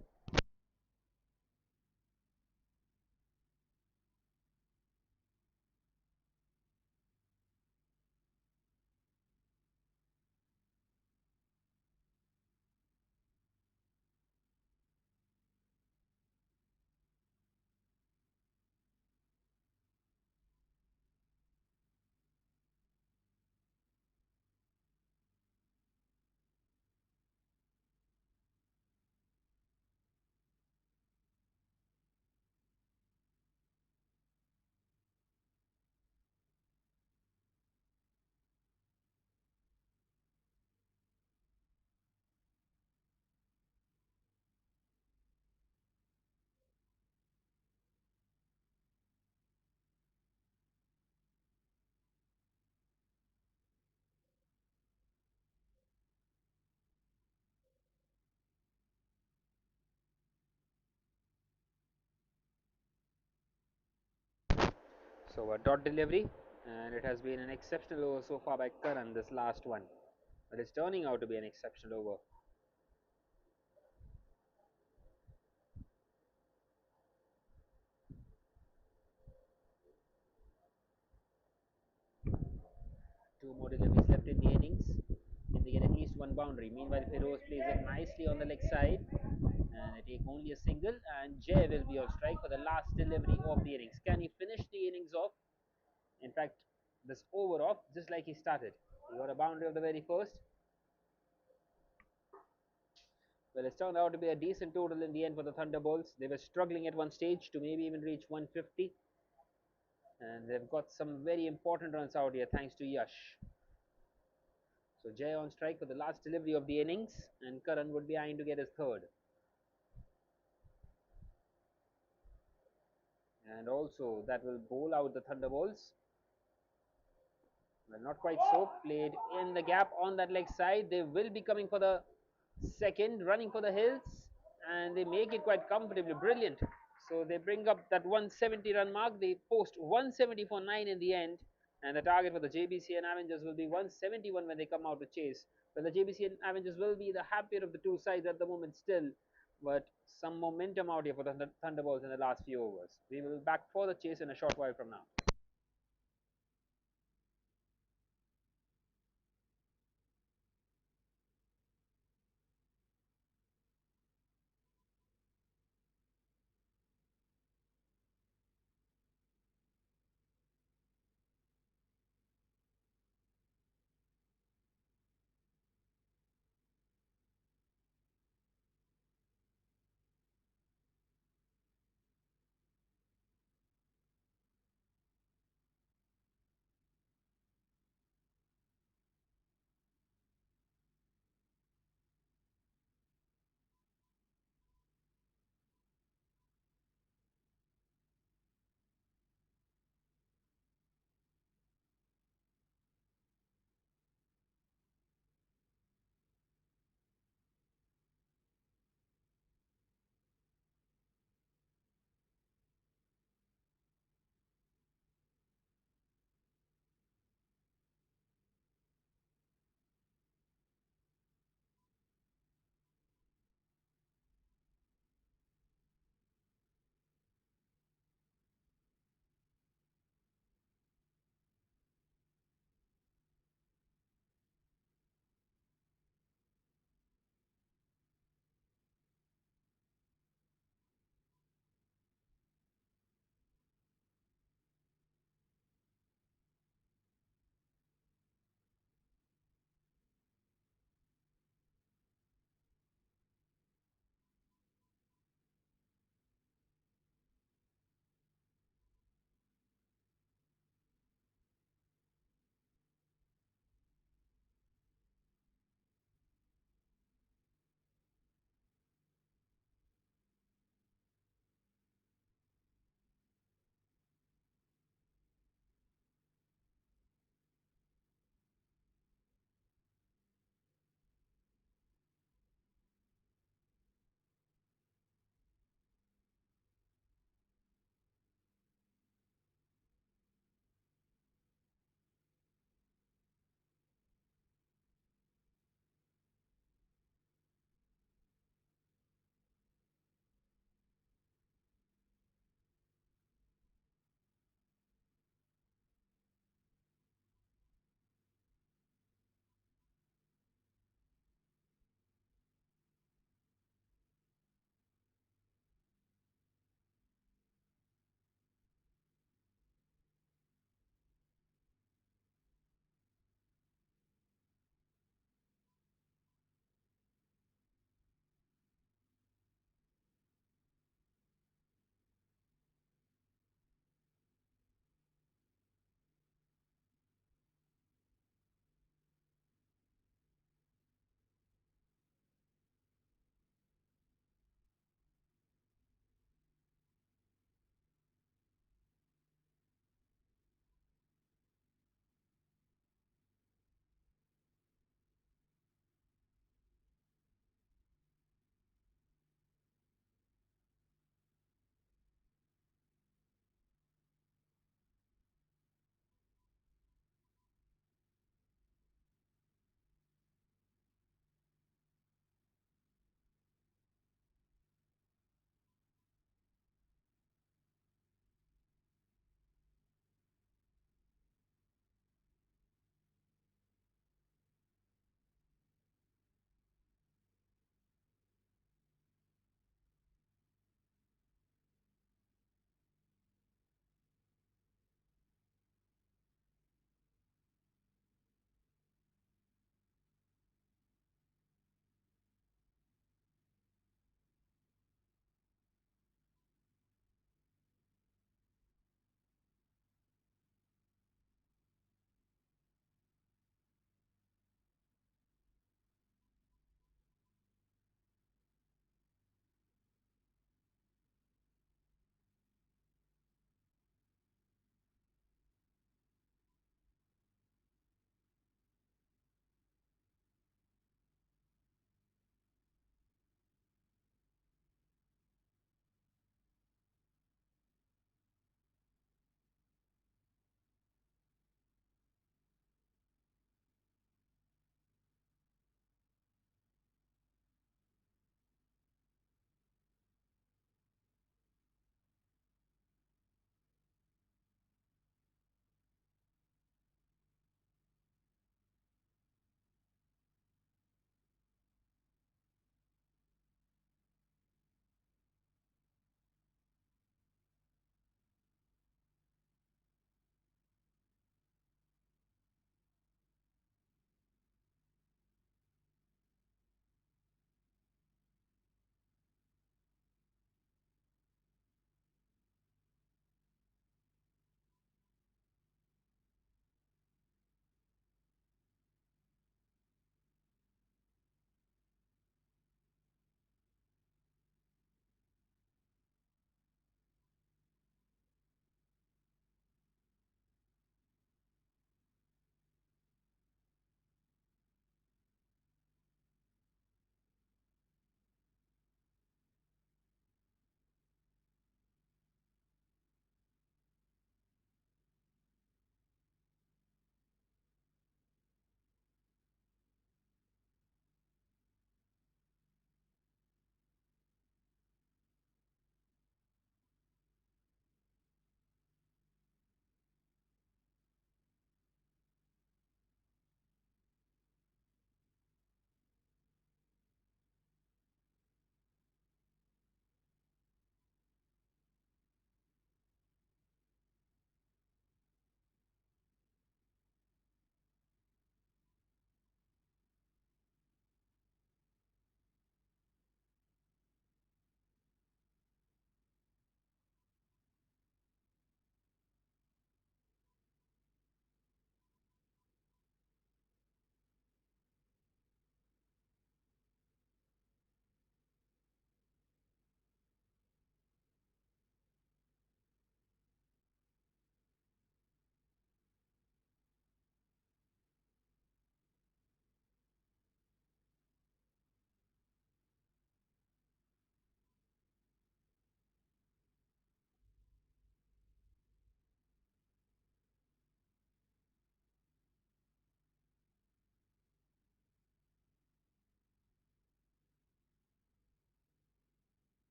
So a dot delivery, and it has been an exceptional over so far by Karan, this last one. But it's turning out to be an exceptional over. Two more deliveries left in the innings. Can they get at least one boundary? Meanwhile, Feroz plays it nicely on the leg side, and they take only a single. And Jay will be on strike for the last delivery of the innings. Can he finish the innings off? In fact, this over off just like he started. He got a boundary of the very first. Well, it's turned out to be a decent total in the end for the Thunderbolts. They were struggling at one stage to maybe even reach 150. And they've got some very important runs out here thanks to Yash. So Jay on strike for the last delivery of the innings, and Karan would be eyeing to get his third. And also that will bowl out the Thunderbolts. Well, not quite so. Played in the gap on that leg side. They will be coming for the second, running for the hills, and they make it quite comfortably. Brilliant. So they bring up that 170 run mark. They post 170 for 9 in the end, and the target for the JBC and Avengers will be 171 when they come out to chase. Well, the JBC and Avengers will be the happier of the two sides at the moment still, but some momentum out here for the Thunderbolts in the last few overs. We will be back for the chase in a short while from now.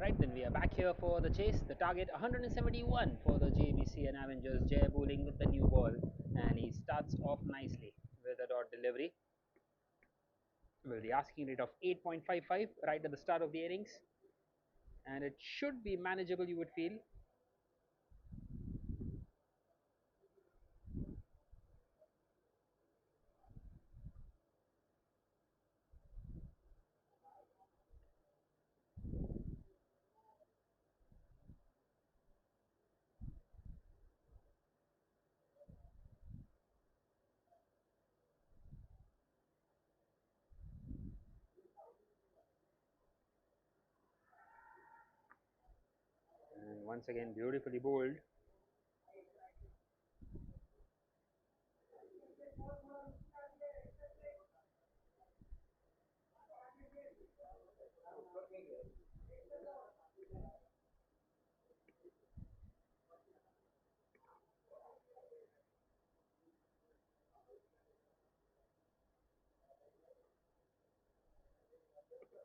Right then, we are back here for the chase. The target 171 for the JBC and Avengers. Jay bowling with the new ball, and he starts off nicely with a dot delivery. Well, the asking rate of 8.55 right at the start of the innings, and it should be manageable, you would feel. And once again, beautifully bowled.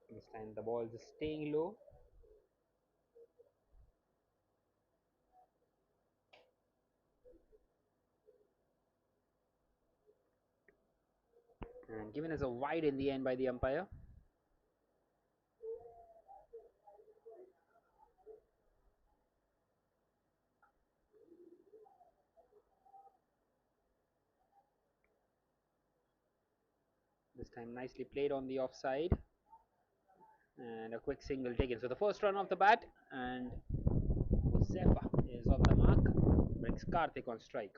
This time the ball is staying low. And given as a wide in the end by the umpire. This time nicely played on the offside, and a quick single taken. So the first run off the bat, and Josefa is off the mark, brings Karthik on strike.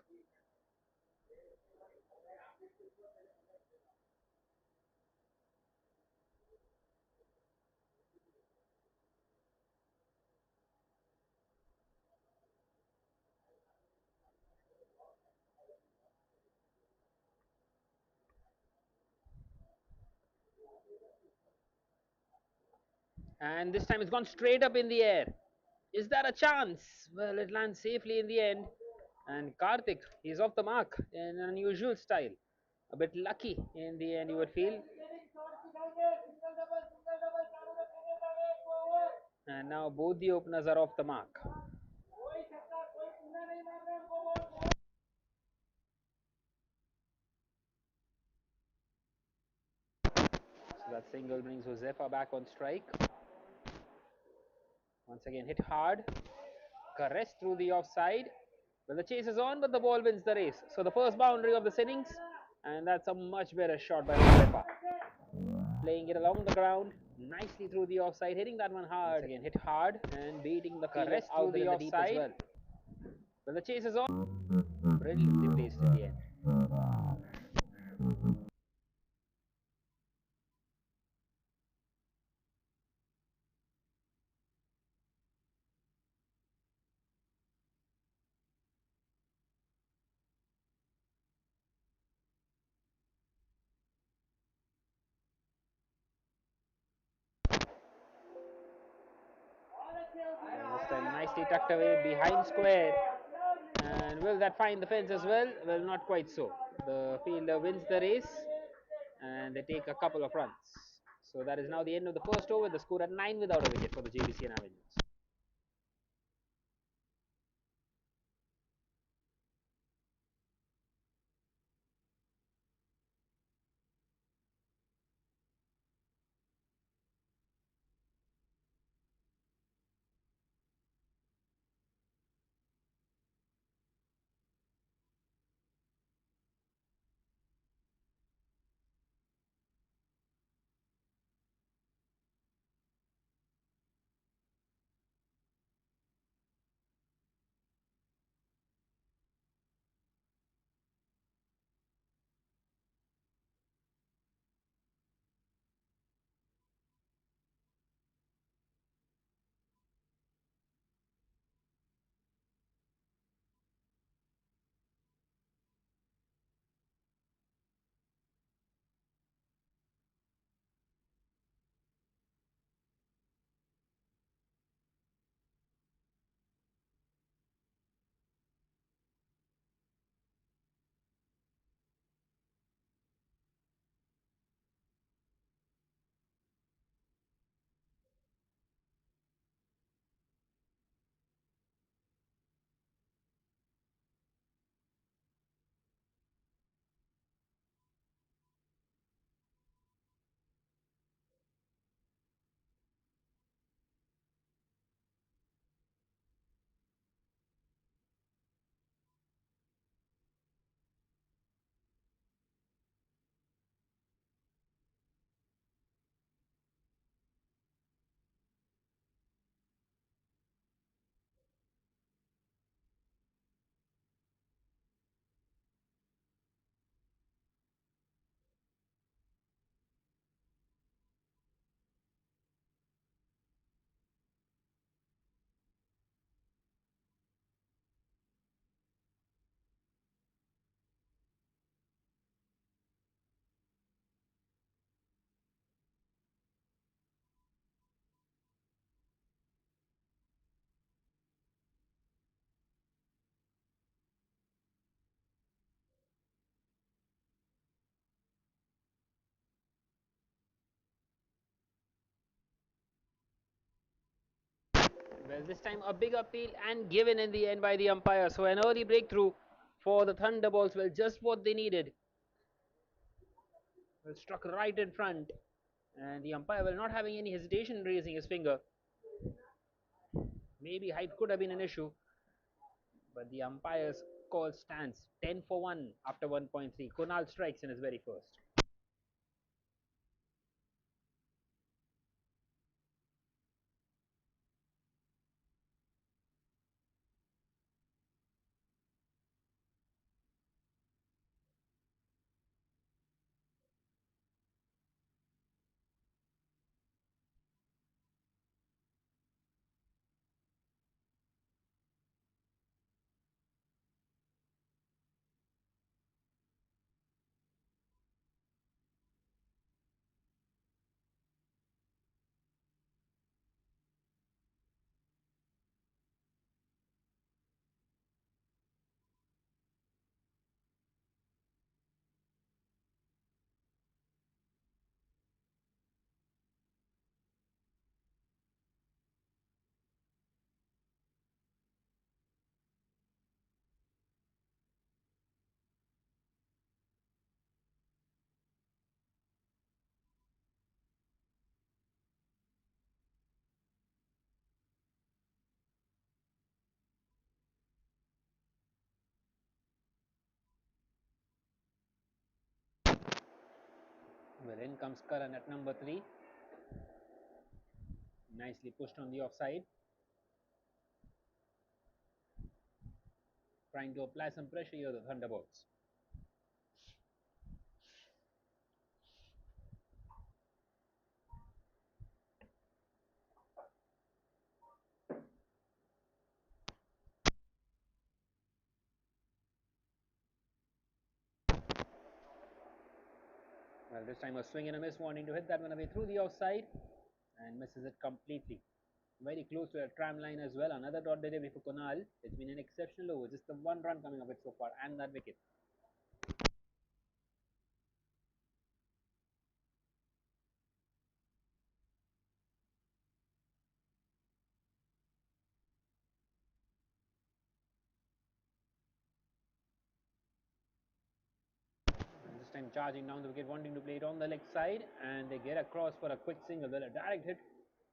And this time it's gone straight up in the air. Is that a chance? Well, it lands safely in the end. And Karthik, he's off the mark in an unusual style. A bit lucky in the end, you would feel. And now both the openers are off the mark. So that single brings Josefa back on strike. Once again, hit hard, caressed through the offside. Well, the chase is on, but the ball wins the race. So the first boundary of this innings, and that's a much better shot by Josefa. Playing it along the ground, nicely through the offside, hitting that one hard. Once again, hit hard and beating the caress through the offside. Well. Well, the chase is on. Brilliantly placed in the end. And this time nicely tucked away behind square. And will that find the fence as well? Well, not quite so. The fielder wins the race, and they take a couple of runs. So that is now the end of the first over. The score at 9 without a wicket for the JVC and Avengers. Well, this time a big appeal and given in the end by the umpire. So an early breakthrough for the Thunderbolts. Well, just what they needed. Well, struck right in front. And the umpire, well, not having any hesitation in raising his finger. Maybe height could have been an issue. But the umpire's call stands 10 for 1 after 1.3. Kunal strikes in his very first. Well, in comes Karan at number 3. Nicely pushed on the offside. Trying to apply some pressure here, the Thunderbolts. Well, this time a swing and a miss, wanting to hit that one away through the offside and misses it completely. Very close to a tram line as well. Another dot delivery for Kunal. It's been an exceptional over. Just the one run coming of it so far and that wicket. And this time charging down the wicket, wanting to play it on the leg side, and they get across for a quick single. Well, a direct hit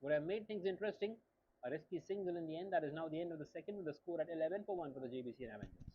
would have made things interesting. A risky single in the end. That is now the end of the second with the score at 11 for 1 for the JBC and Avengers.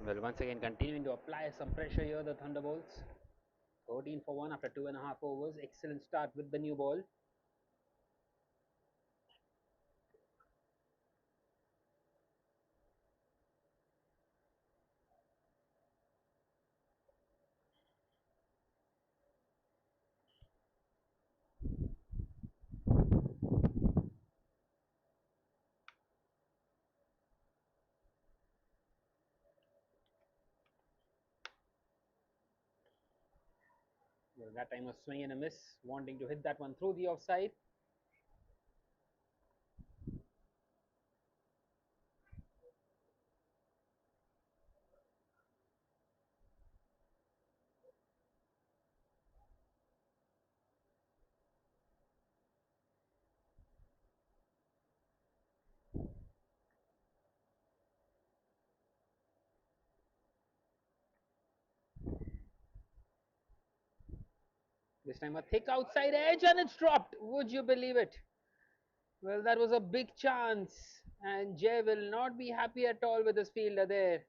Well, once again, continuing to apply some pressure here, the Thunderbolts. 13 for 1 after 2.5 overs. Excellent start with the new ball. Well, that time was swing and a miss, wanting to hit that one through the offside. This time a thick outside edge and it's dropped. Would you believe it? Well, that was a big chance, and Jay will not be happy at all with his fielder there.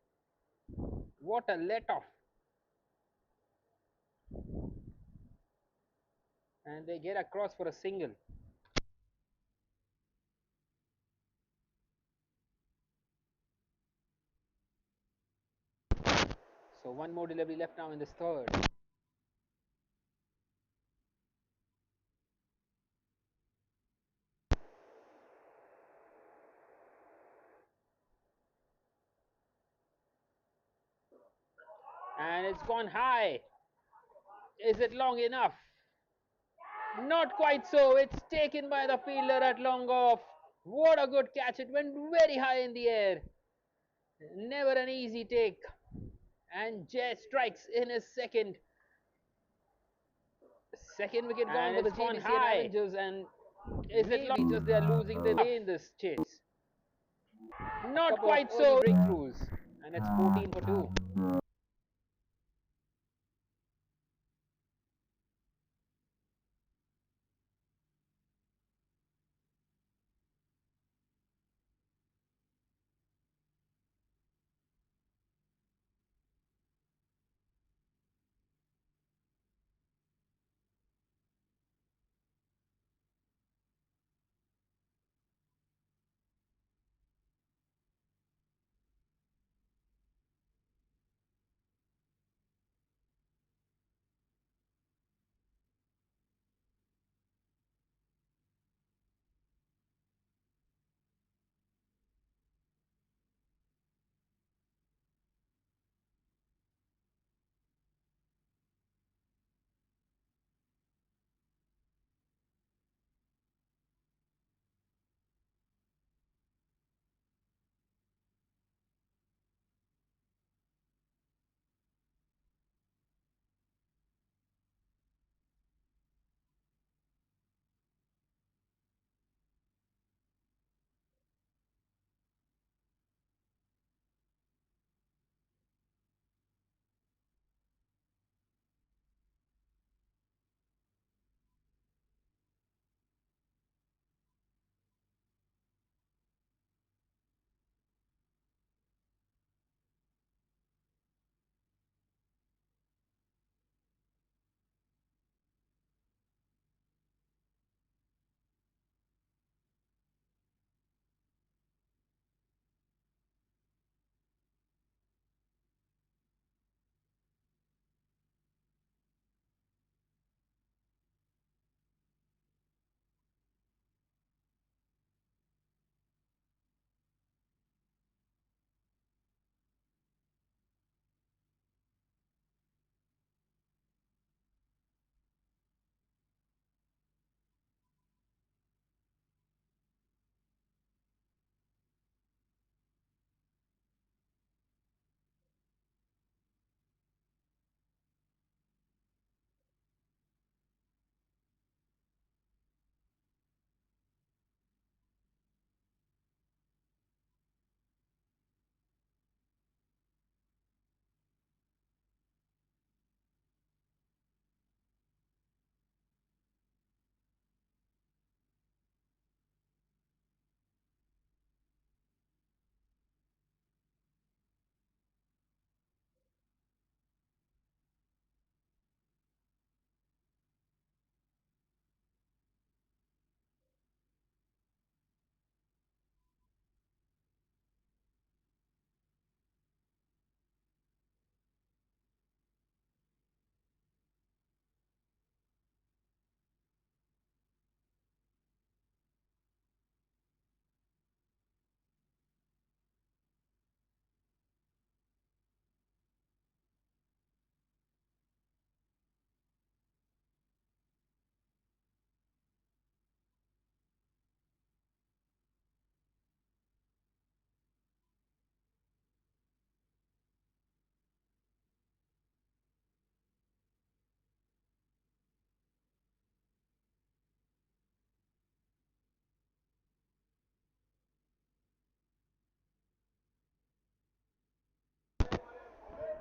What a let off. And they get across for a single. So one more delivery left now in this third. And it's gone high. Is it long enough? Not quite so. It's taken by the fielder at long off. What a good catch. It went very high in the air. Never an easy take. And Jay strikes in his second wicket gone for the Jfsc and Avengers, and is it just they are losing their way in this chase? Not quite so. Breakthroughs, and it's 14 for 2.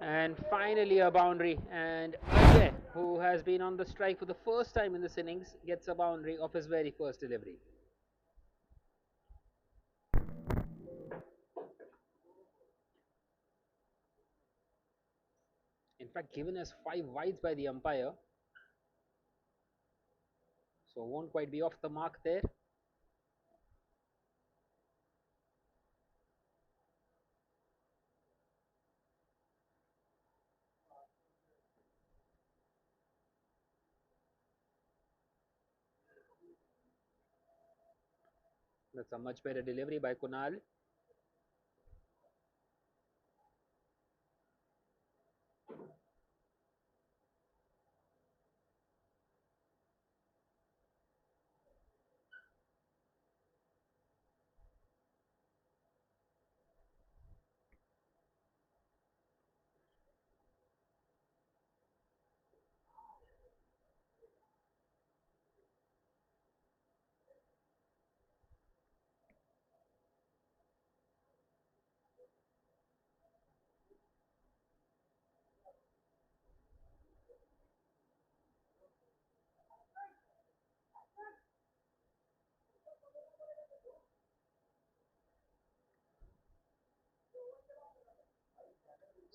And finally a boundary, and Ajay, who has been on the strike for the first time in this innings, gets a boundary of his very first delivery. In fact, given as 5 wides by the umpire, so won't quite be off the mark there. That's a much better delivery by Kunal.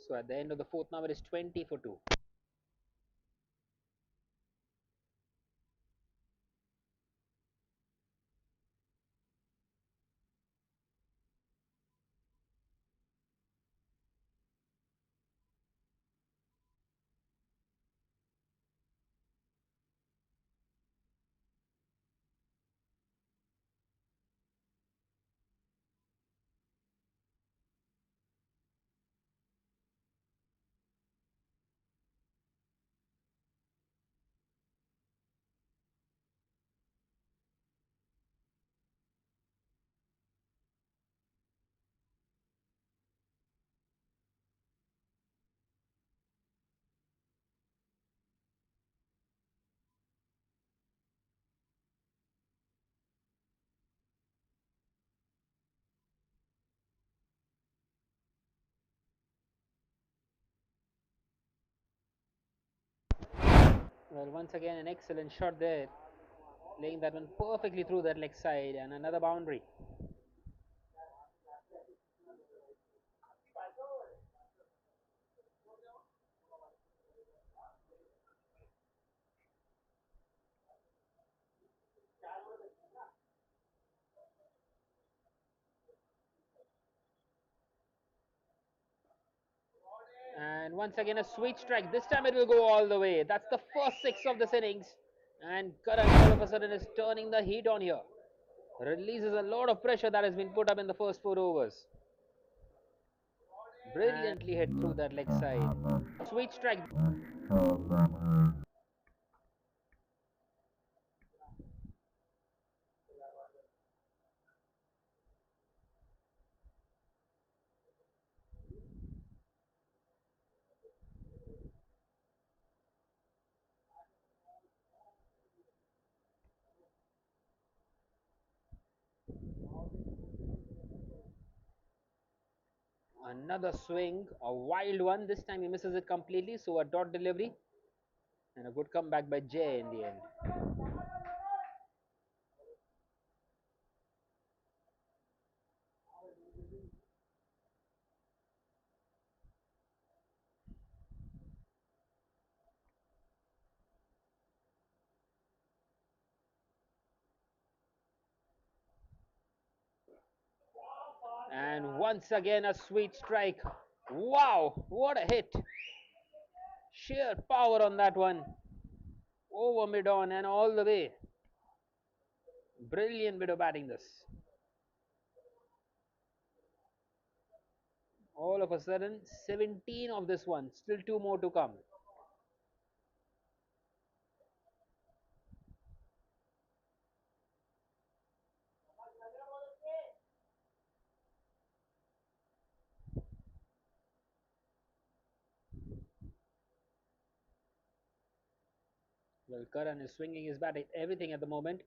So at the end of the fourth now it is 20 for 2. Well, once again an excellent shot there, laying that one perfectly through that leg side, and another boundary. And once again a sweet strike. This time it will go all the way. That's the first six of this innings. And Karan all of a sudden is turning the heat on here. Releases a lot of pressure that has been put up in the first 4 overs. Brilliantly hit through that leg side. Sweet strike. Another swing, a wild one. This time he misses it completely. So a dot delivery and a good comeback by Jay in the end. And once again a sweet strike. Wow, what a hit. Sheer power on that one. Over mid on and all the way. Brilliant bit of batting this. All of a sudden, 17 of this one. Still two more to come. Well, Karan is swinging his bat at everything at the moment.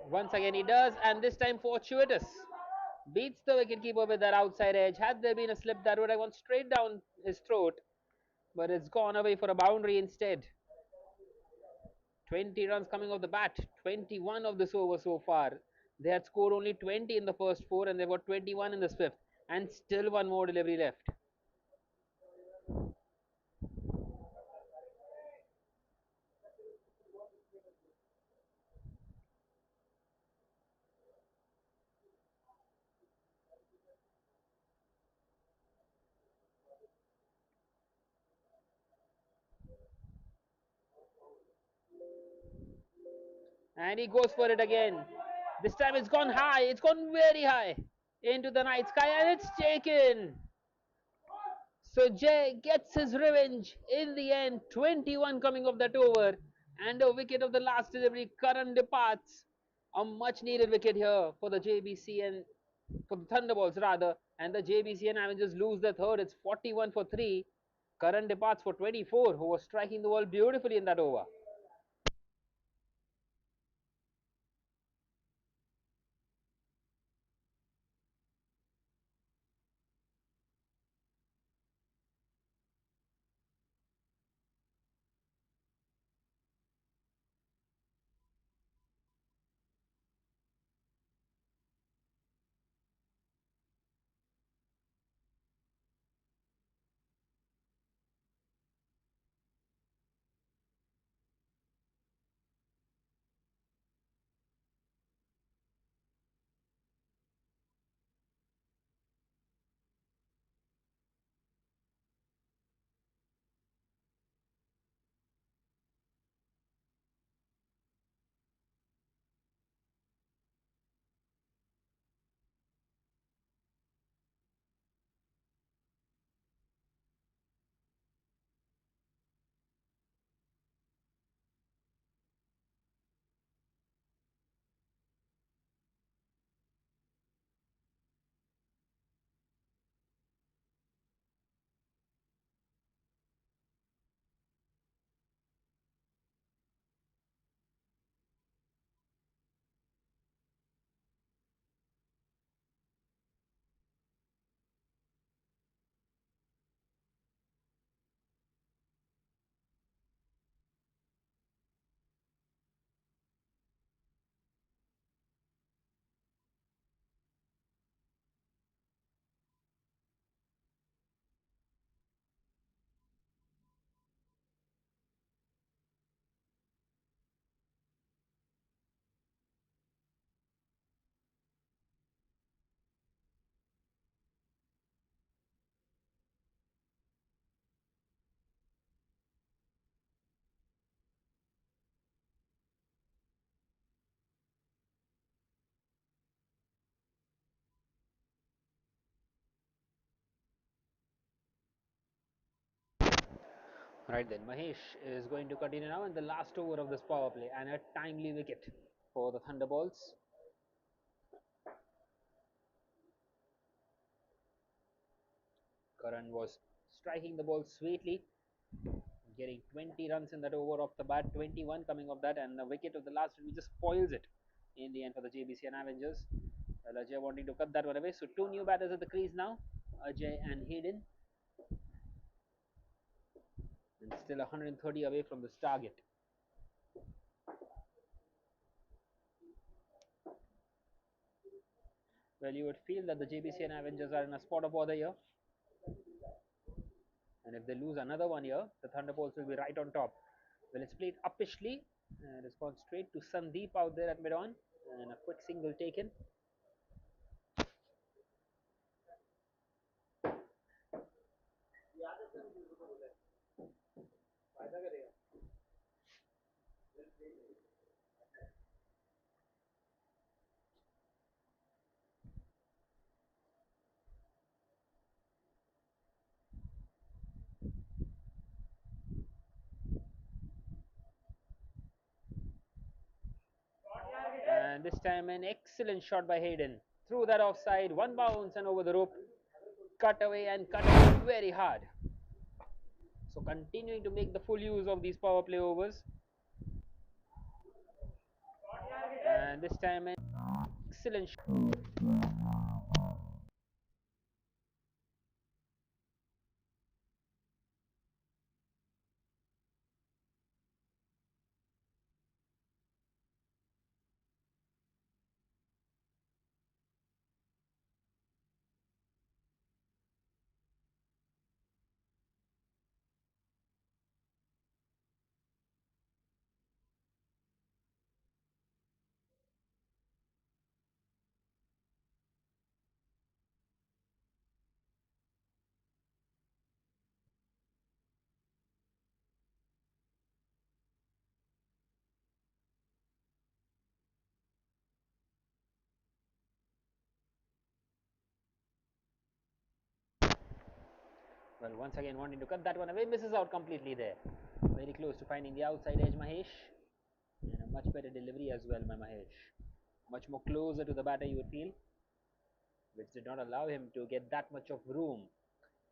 Once again he does, and this time fortuitous. Beats the wicketkeeper with that outside edge. Had there been a slip, that would have gone straight down his throat. but it's gone away for a boundary instead. 20 runs coming off the bat, 21 of this over so far. They had scored only 20 in the first four and they've got 21 in this fifth, and still one more delivery left. And he goes for it again. This time it's gone high, it's gone very high into the night sky, and it's taken. So Jay gets his revenge in the end. 21 coming off that over, and a wicket of the last delivery. Karan departs. A much needed wicket here for the JBC and for the Thunderbolts rather, and the JBC and Avengers lose the third. It's 41 for 3. Karan departs for 24, who was striking the ball beautifully in that over. Right then, Mahesh is going to continue now in the last over of this power play, and a timely wicket for the Thunderbolts. Karan was striking the ball sweetly, getting 20 runs in that over off the bat, 21 coming off that, and the wicket of the last we just spoils it in the end for the JBC and Avengers. Well, Ajay wanting to cut that one away. So two new batters at the crease now, Ajay and Hayden, and still 130 away from this target. Well, you would feel that the JBC and Avengers are in a spot of bother here, and if they lose another one here, the Thunderbolts will be right on top. Well, it's played uppishly, and it's gone straight to Sandeep out there at mid-on, and a quick single taken. And this time an excellent shot by Hayden. Through that offside, one bounce and over the rope. Cut away and cut away very hard. So continuing to make the full use of these power play overs. And this time an excellent shot. Well, once again wanting to cut that one away, misses out completely there. Very close to finding the outside edge, Mahesh. And a much better delivery as well by Mahesh. Much more closer to the batter, you would feel, which did not allow him to get that much of room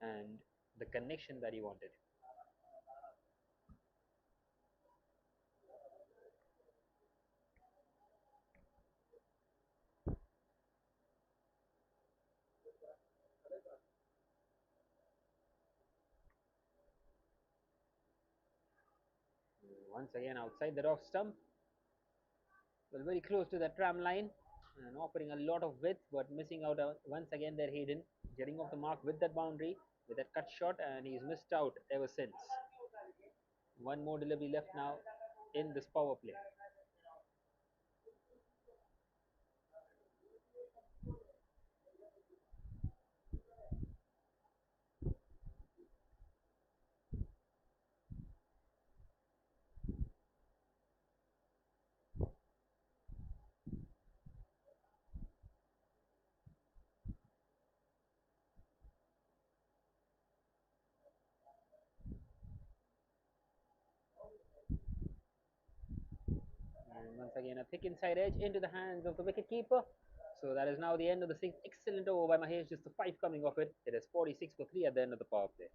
and the connection that he wanted. Once again outside the off stump. Well, very close to the tram line and offering a lot of width, but missing out once again there Hayden. Getting off the mark with that boundary, with that cut shot, and he's missed out ever since. One more delivery left now in this power play. And once again, a thick inside edge into the hands of the wicket keeper. So that is now the end of the sixth. Excellent over by Mahesh, just the five coming off it. It is 46 for 3 at the end of the power play.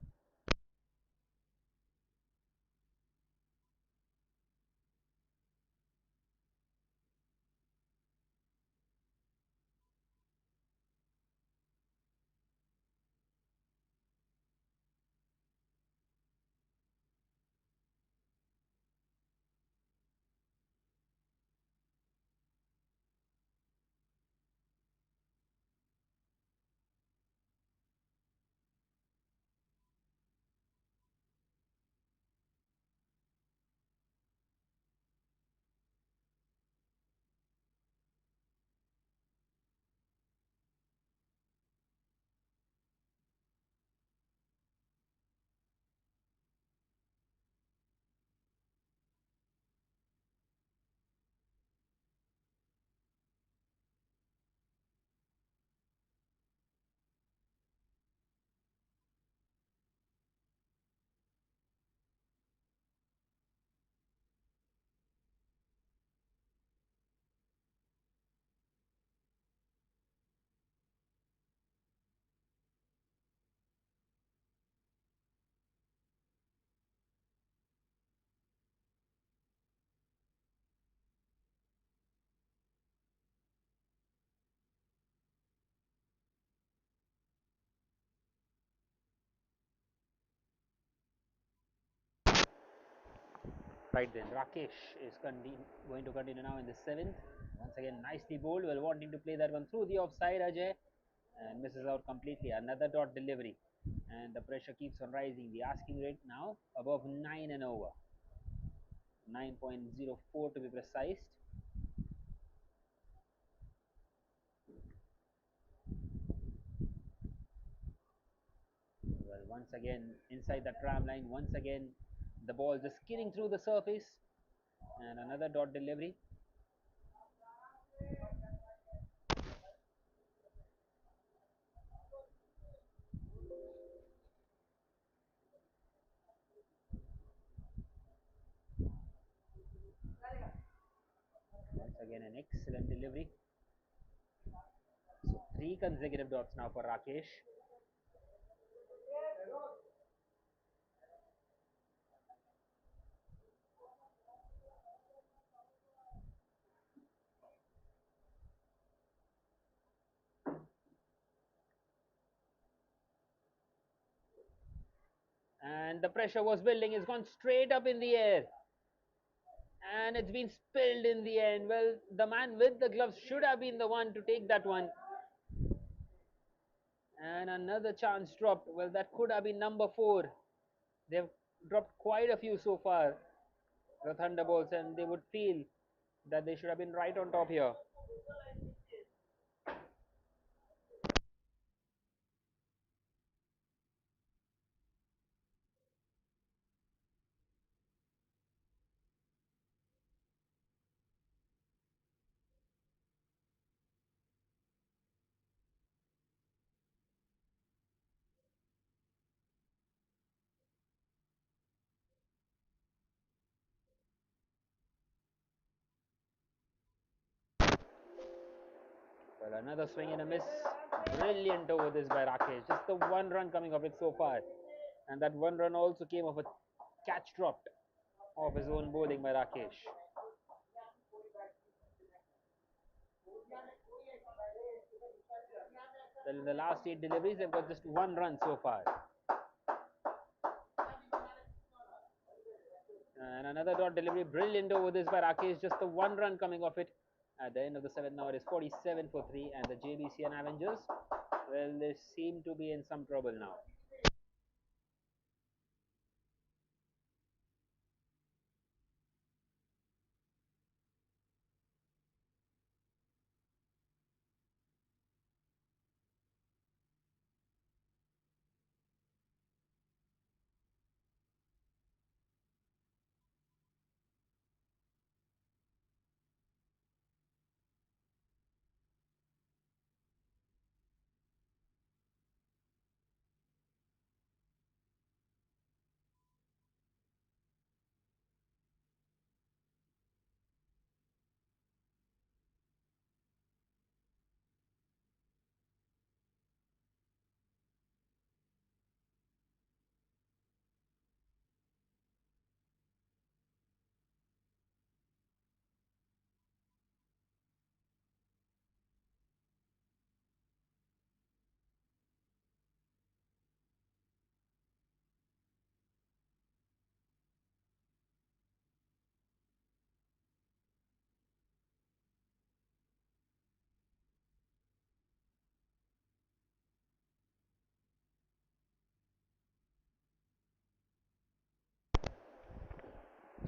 Right then, Rakesh is going to continue now in the seventh. Once again, nicely bowled. Well, wanting to play that one through the offside, Ajay, and misses out completely. Another dot delivery, and the pressure keeps on rising. The asking rate now above 9 and over, 9.04 to be precise. Well, once again inside the tram line. Once again, the ball just skidding through the surface, and another dot delivery. Once again, an excellent delivery. So three consecutive dots now for Rakesh. And the pressure was building. It's gone straight up in the air, and it's been spilled in the end. Well, the man with the gloves should have been the one to take that one. And another chance dropped. Well, that could have been number 4. They've dropped quite a few so far, the Thunderbolts, and they would feel that they should have been right on top here. Well, another swing and a miss. Brilliant over this by Rakesh. Just the one run coming of it so far. And that one run also came off a catch dropped off his own bowling by Rakesh. Well, in the last 8 deliveries, they've got just one run so far. And another dot delivery, brilliant over this by Rakesh. Just the one run coming off it. At the end of the seventh, now it is 47 for 3. And the JBC and Avengers, well, they seem to be in some trouble now.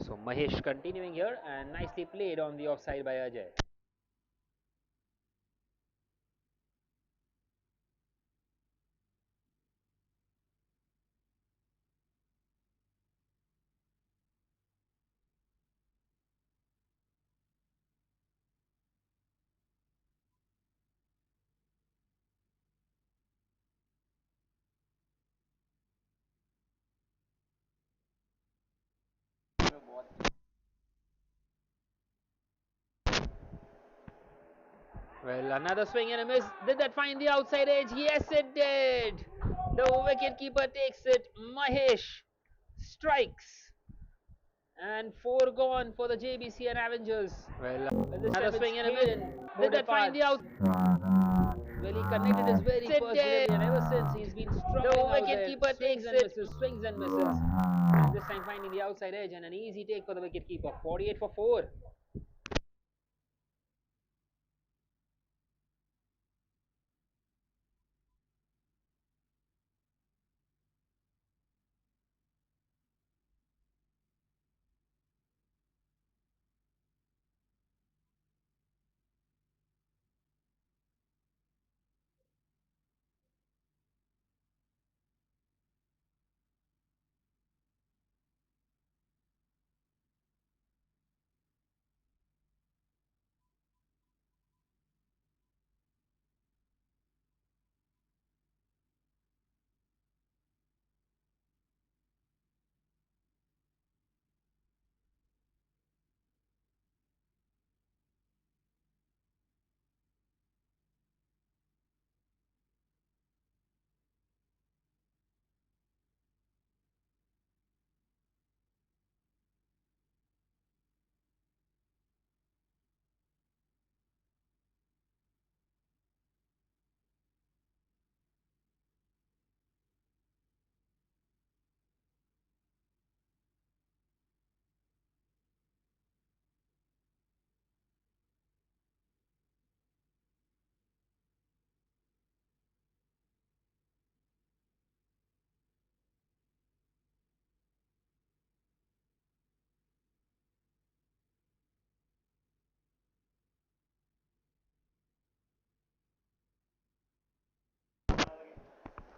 So Mahesh continuing here and nicely played on the offside by Ajay. Well, another swing and a miss. Did that find the outside edge? Yes, it did. The wicket keeper takes it. Mahesh strikes. And four gone for the JBC and Avengers. Well, this another swing and a miss. Did that find the out? Well, he connected his very first delivery, and ever since he's been struggling the out there. Keeper swings and misses, swings and misses. And this time finding the outside edge and an easy take for the wicket keeper. 48 for 4.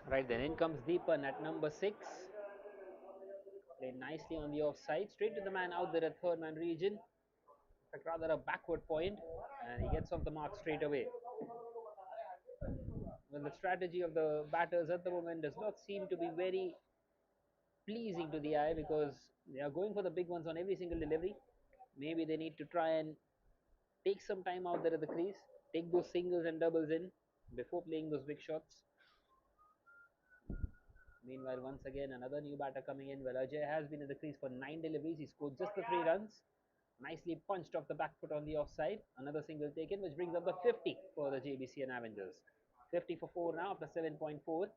Right then, in comes Deepan at number 6. Played nicely on the offside, straight to the man out there at third man region. In fact, rather a backward point, and he gets off the mark straight away. Well, the strategy of the batters at the moment does not seem to be very pleasing to the eye because they are going for the big ones on every single delivery. Maybe they need to try and take some time out there at the crease take those singles and doubles in before playing those big shots. Meanwhile, once again, another new batter coming in. Well, Ajay has been in the crease for 9 deliveries. He scored just the 3 runs. Nicely punched off the back foot on the offside. Another single taken, which brings up the 50 for the JBC and Avengers. 50 for 4 now after 7.4.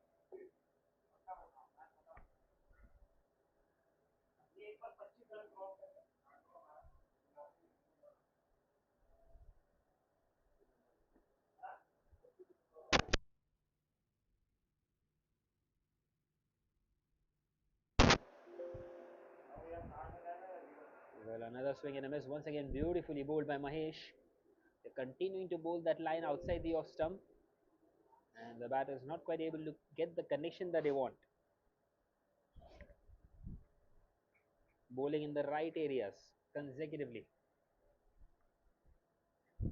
Well, another swing and a miss. Once again, beautifully bowled by Mahesh. They're continuing to bowl that line outside the off stump. And the batter is not quite able to get the connection that they want. Bowling in the right areas consecutively.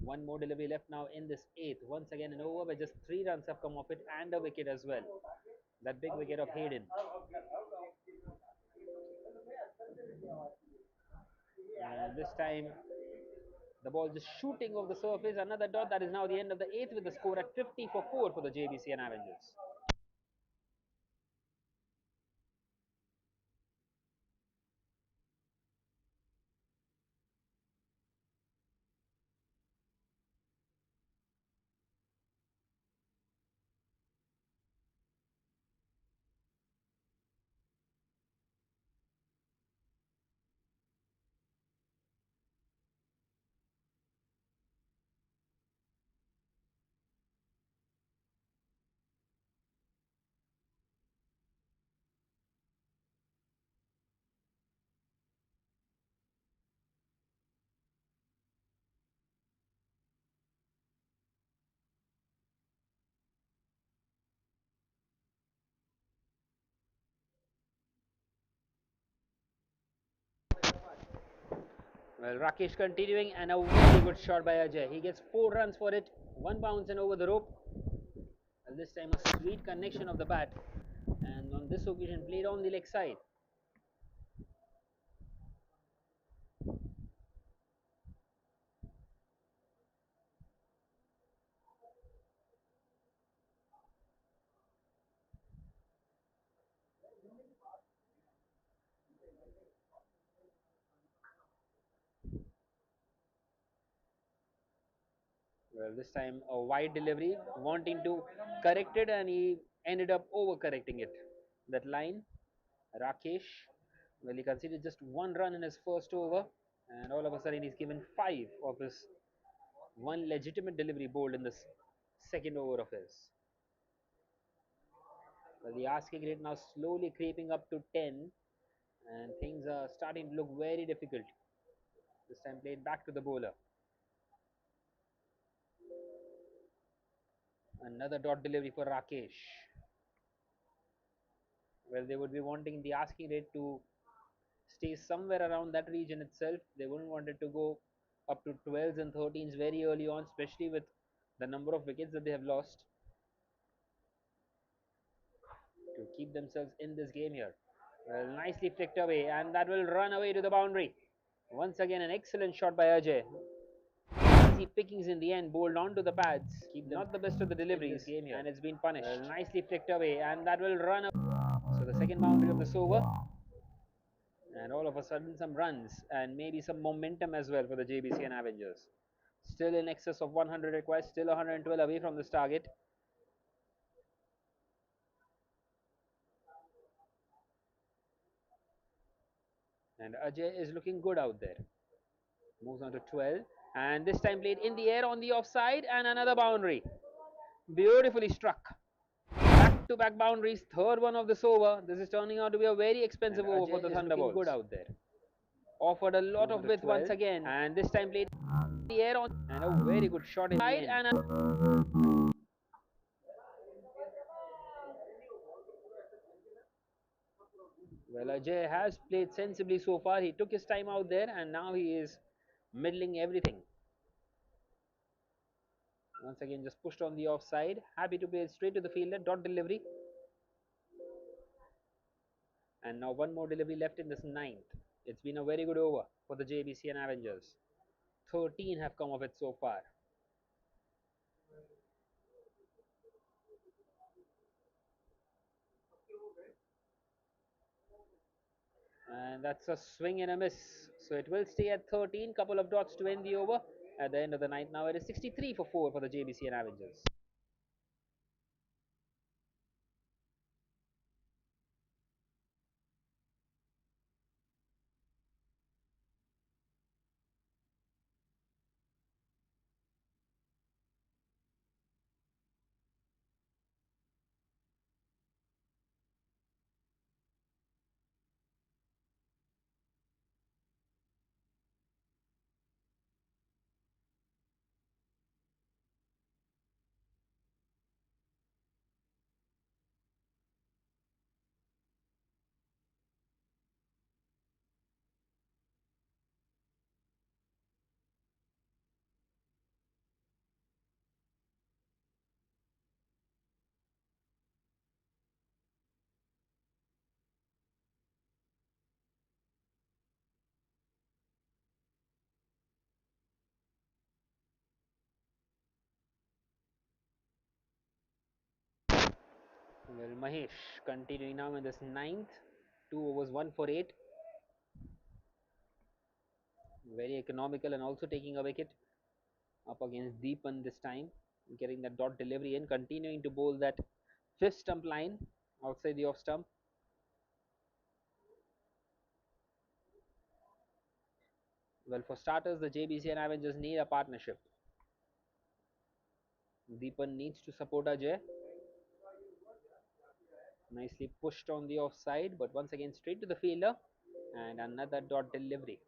One more delivery left now in this eighth. Once again, an over where just 3 runs have come off it and a wicket as well. That big wicket of Hayden. And this time, the ball just shooting off the surface. Another dot. That is now the end of the eighth with the score at 50 for 4 for the JBC and Avengers. Well, Rakesh continuing and a very good shot by Ajay. He gets 4 runs for it, 1 bounce and over the rope. Well, this time a sweet connection of the bat, and on this occasion played on the leg side. Well, this time a wide delivery, wanting to correct it, and he ended up over correcting it. That line, Rakesh. Well, he conceded just 1 run in his first over, and all of a sudden he's given 5 of his one legitimate delivery bowled in this second over of his. Well, the asking rate now slowly creeping up to 10, and things are starting to look very difficult. This time played back to the bowler. Another dot delivery for Rakesh. Well, they would be wanting the asking rate to stay somewhere around that region itself. They wouldn't want it to go up to 12s and 13s very early on, especially with the number of wickets that they have lost, to keep themselves in this game here. Well, nicely flicked away, and that will run away to the boundary. Once again, an excellent shot by Ajay. Easy pickings in the end, bowled onto the pads. Keep them not the best of the deliveries, game here, and it's been punished. Well, nicely flicked away, and that will run. So the second boundary of this over, and all of a sudden some runs and maybe some momentum as well for the JBC and Avengers. Still in excess of 100 requests, still 112 away from this target. And Ajay is looking good out there. Moves on to 12, and this time played in the air on the offside, and another boundary. Beautifully struck. Back to back boundaries, third one of this over. This is turning out to be a very expensive and over Ajay for the Thunderbolts. Good out there. Offered a lot of width once again, and this time played in the air on, and a very good shot inside, and well, Ajay has played sensibly so far. He took his time out there, and now he is middling everything. Once again, just pushed on the offside. Happy to play it straight to the fielder. Dot delivery. And now one more delivery left in this ninth. It's been a very good over for the JBC and Avengers. 13 have come of it so far. And that's a swing and a miss. So it will stay at 13, couple of dots to end the over. At the end of the night, now it is 63 for 4 for the JBC and Avengers. Well, Mahesh continuing now in this ninth. 2 overs, 1 for 8. Very economical and also taking a wicket up against Deepan this time. Getting that dot delivery in, continuing to bowl that fifth stump line outside the off stump. Well, for starters, the JBC and Avengers need a partnership. Deepan needs to support Ajay. Nicely pushed on the offside, but once again straight to the fielder. And another dot delivery.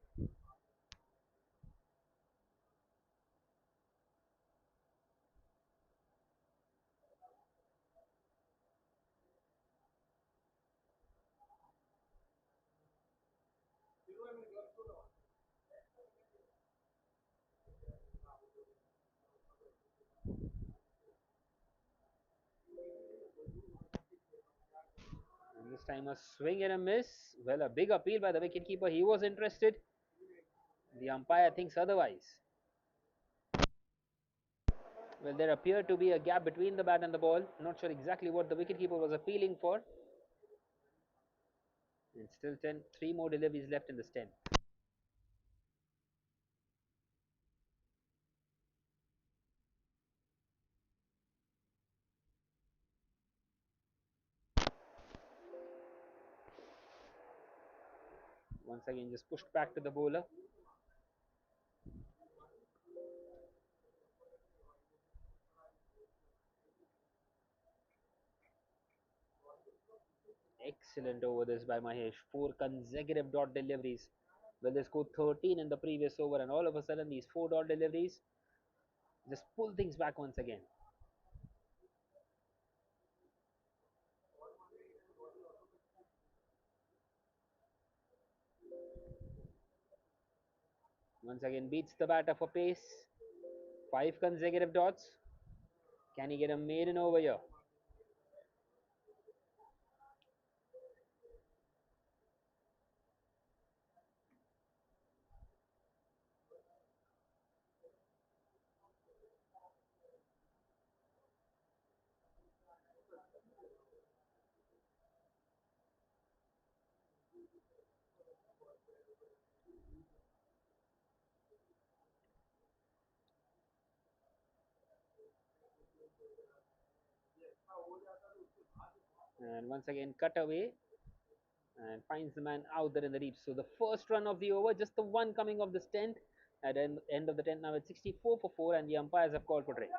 And this time a swing and a miss. Well, a big appeal by the wicketkeeper. He was interested. The umpire thinks otherwise. Well, there appeared to be a gap between the bat and the ball. Not sure exactly what the wicketkeeper was appealing for. And still 10, 3 more deliveries left in this 10. Once again, just pushed back to the bowler. Excellent over this by Mahesh. 4 consecutive dot deliveries. Well, they scored 13 in the previous over, and all of a sudden, these 4 dot deliveries just pull things back once again. Once again, beats the batter for pace. 5 consecutive dots. Can he get a maiden over here? And once again, cut away and finds the man out there in the deep. So the first run of the over, just the one coming of this 10th. At the end of the 10th, now it's 64 for 4, and the umpires have called for drinks.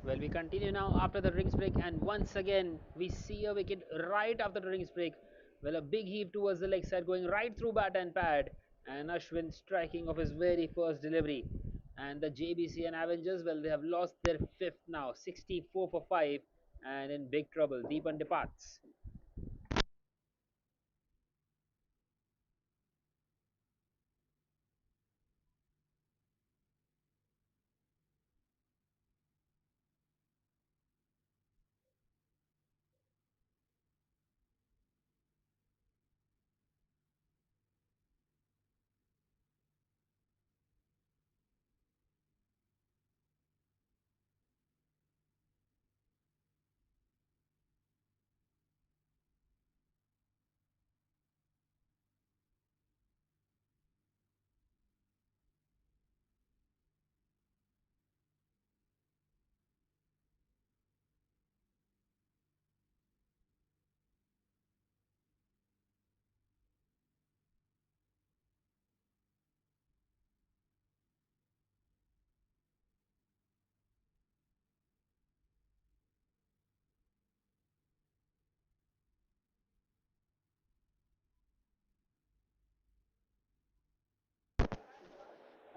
Well, we continue now after the rings break, and once again we see a wicket right after the rings break. Well, a big heave towards the leg side, going right through bat and pad, and Ashwin striking of his very first delivery. And the JBC and Avengers, well, they have lost their fifth now, 64 for 5, and in big trouble. Deepan departs.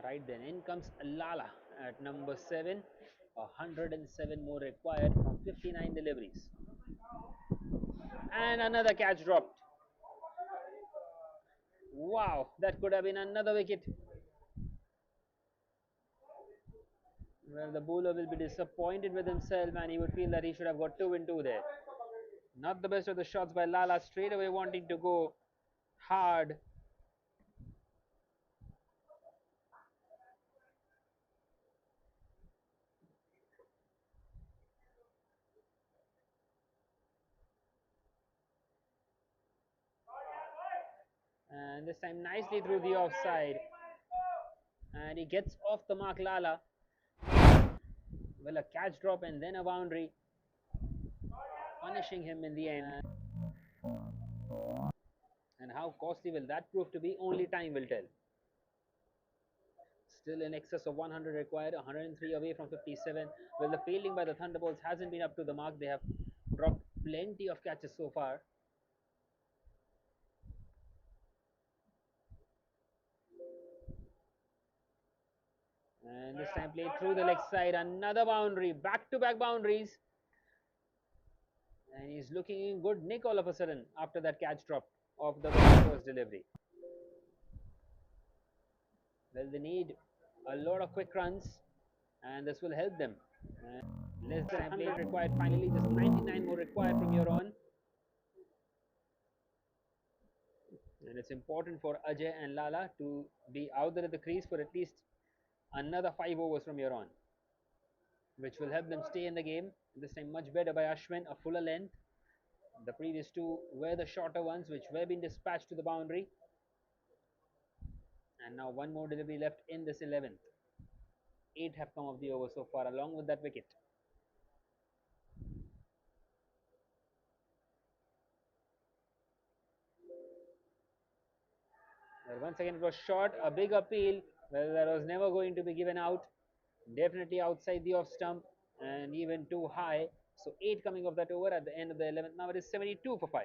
Right then, in comes Lala at number 7. 107 more required from 59 deliveries. And another catch dropped. Wow, that could have been another wicket. Well, the bowler will be disappointed with himself and he would feel that he should have got 2 in 2 there. Not the best of the shots by Lala, straight away wanting to go hard. And this time nicely through the offside. And he gets off the mark, Lala. Well, a catch drop and then a boundary, punishing him in the end. And how costly will that prove to be? Only time will tell. Still in excess of 100 required, 103 away from 57. Well, the fielding by the Thunderbolts hasn't been up to the mark. They have dropped plenty of catches so far. And this time played through the leg side. Another boundary. Back to back boundaries. And he's looking in good nick all of a sudden after that catch drop of the very first delivery. Well, they need a lot of quick runs. And this will help them. Less than 100 required finally. Just 99 more required from here on. And it's important for Ajay and Lala to be out there at the crease for at least another 5 overs from here on, which will help them stay in the game. This time much better by Ashwin, a fuller length. The previous two were the shorter ones which were being dispatched to the boundary. And now one more delivery left in this 11th. 8 have come of the over so far along with that wicket. Well, once again it was short, a big appeal. Well, that was never going to be given out. Definitely outside the off stump and even too high. So 8 coming off that over at the end of the 11th. Now it is 72 for 5.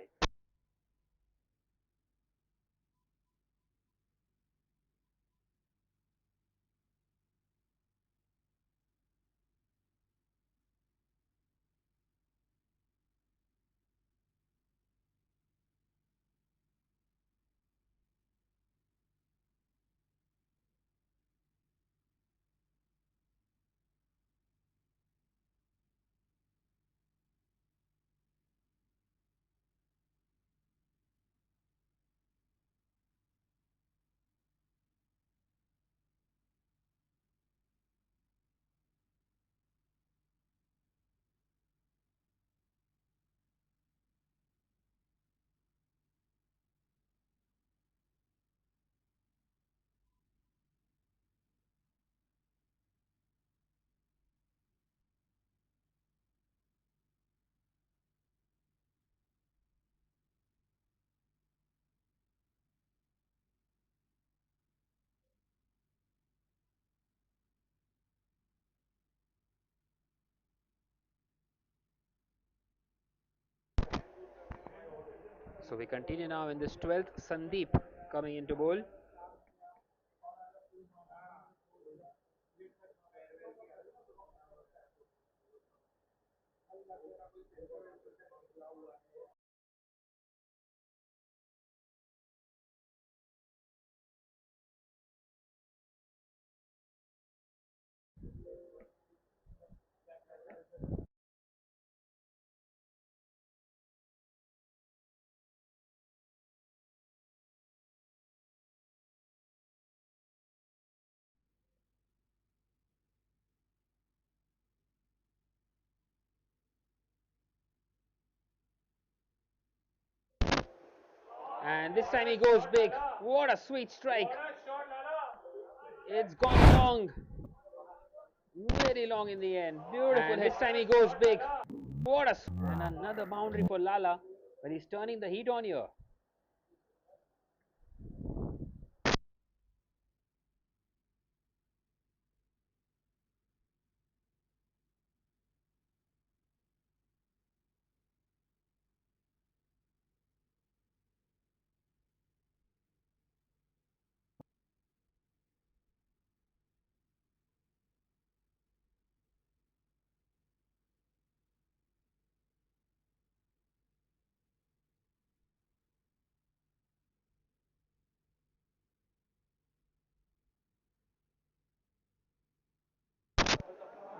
So we continue now in this 12th. Sandeep coming into bowl. And this time he goes big. What a sweet strike. It's gone long. Very long in the end. Beautiful and hit. This time he goes big. What a. And another boundary for Lala. But he's turning the heat on here.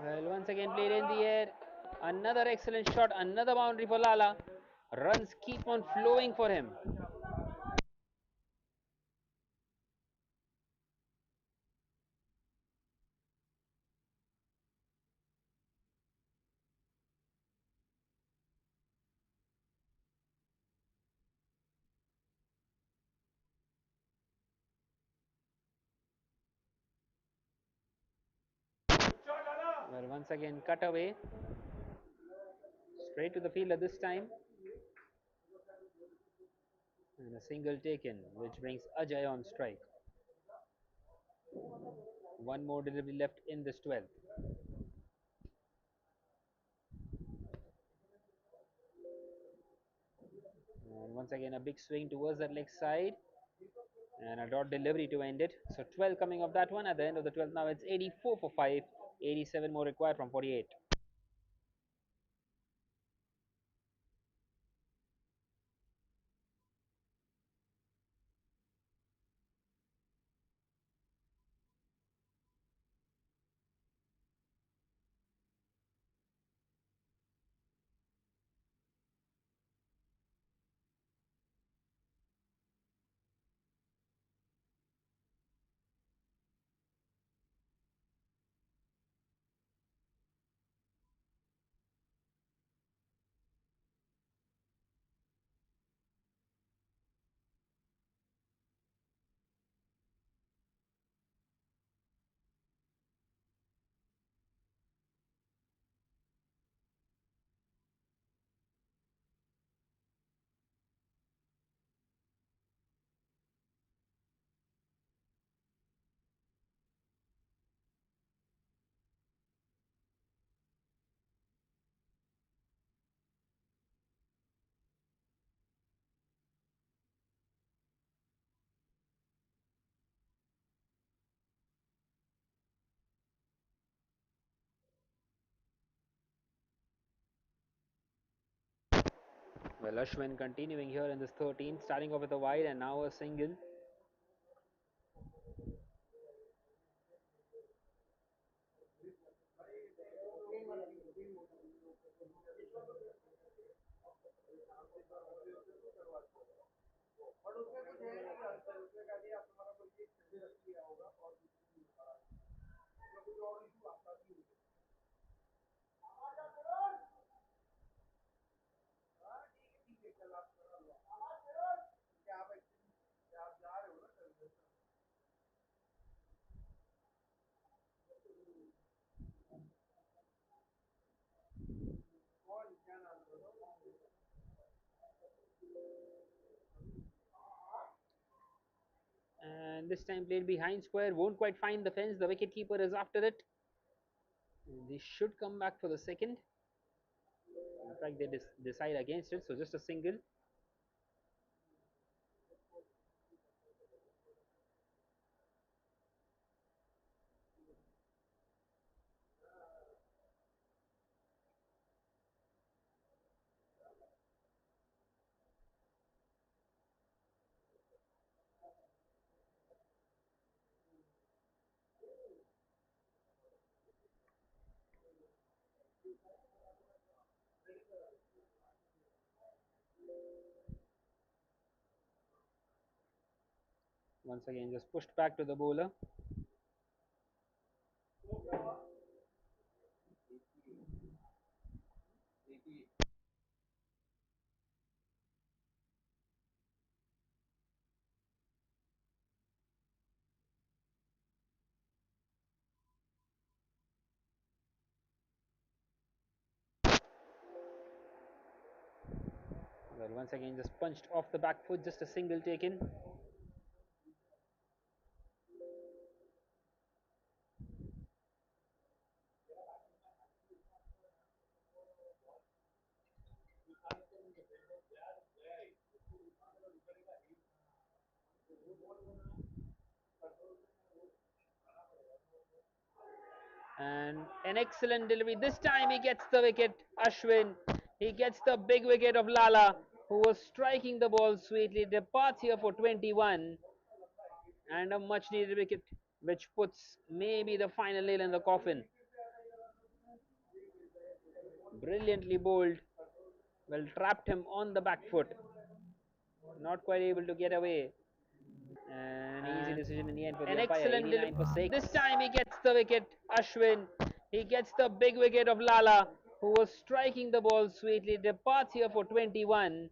Well, once again played in the air. Another excellent shot. Another boundary for Lala. Runs keep on flowing for him. Well, once again cut away. Straight to the fielder this time. And a single taken, which brings Ajay on strike. One more delivery left in this 12th. And once again a big swing towards that leg side. And a dot delivery to end it. So 12 coming off that one. At the end of the 12th now it's 84 for 5. 87 more required from 48. Well, Ashwin continuing here in this 13th, starting off with a wide and now a single. And this time played behind square, won't quite find the fence. The wicket keeper is after it. And they should come back for the second. In fact, they decide against it, so just a single. Once again, just pushed back to the bowler. Well, once again, just punched off the back foot, just a single taken. And an excellent delivery. This time he gets the wicket, Ashwin. He gets the big wicket of Lala, who was striking the ball sweetly. Departs here for 21, and a much needed wicket, which puts maybe the final nail in the coffin. Brilliantly bowled. Well, trapped him on the back foot. Not quite able to get away. An easy decision in the end for the An umpire. excellent 89 for delivery. 6. This time he gets the wicket, Ashwin. He gets the big wicket of Lala, who was striking the ball sweetly. Departs here for 21.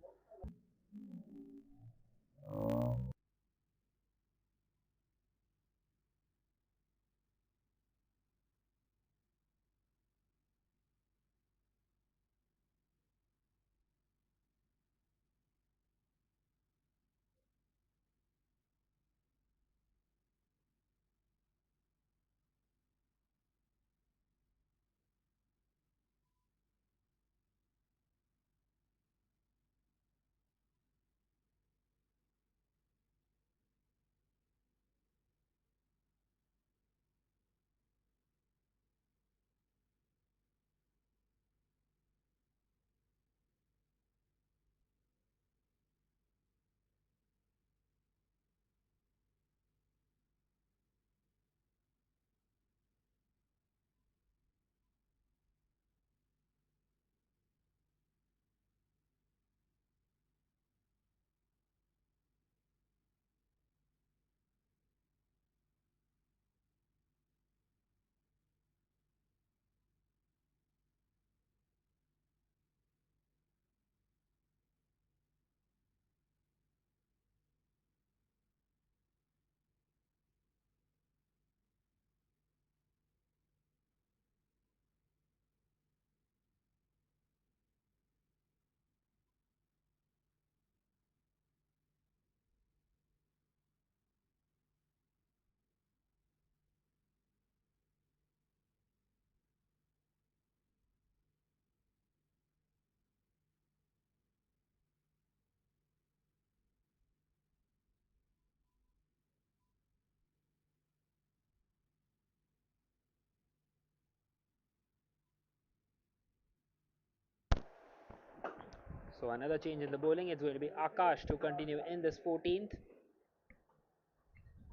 So another change in the bowling. It's going to be Akash to continue in this 14th.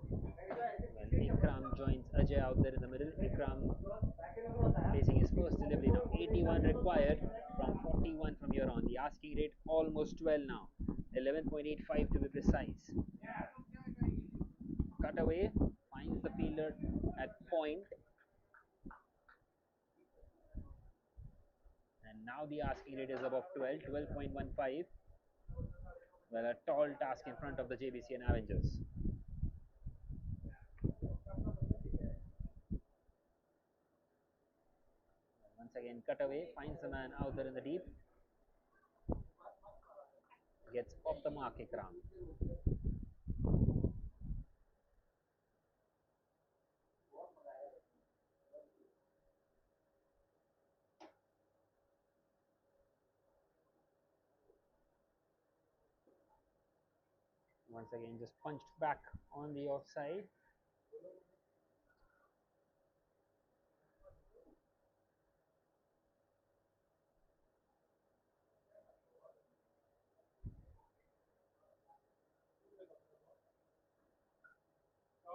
Well, Ikram joins Ajay out there in the middle. Ikram facing his first delivery now. 81 required from 41 from here on. The asking rate almost 12 now. 11.85 to be precise. Cut away, finds the fielder at point, and now the asking rate is above 12, 12.15. Well, a tall task in front of the JBC and Avengers. Once again, cut away, finds the man out there in the deep, gets off the mark, Ikram. Once again, just punched back on the offside.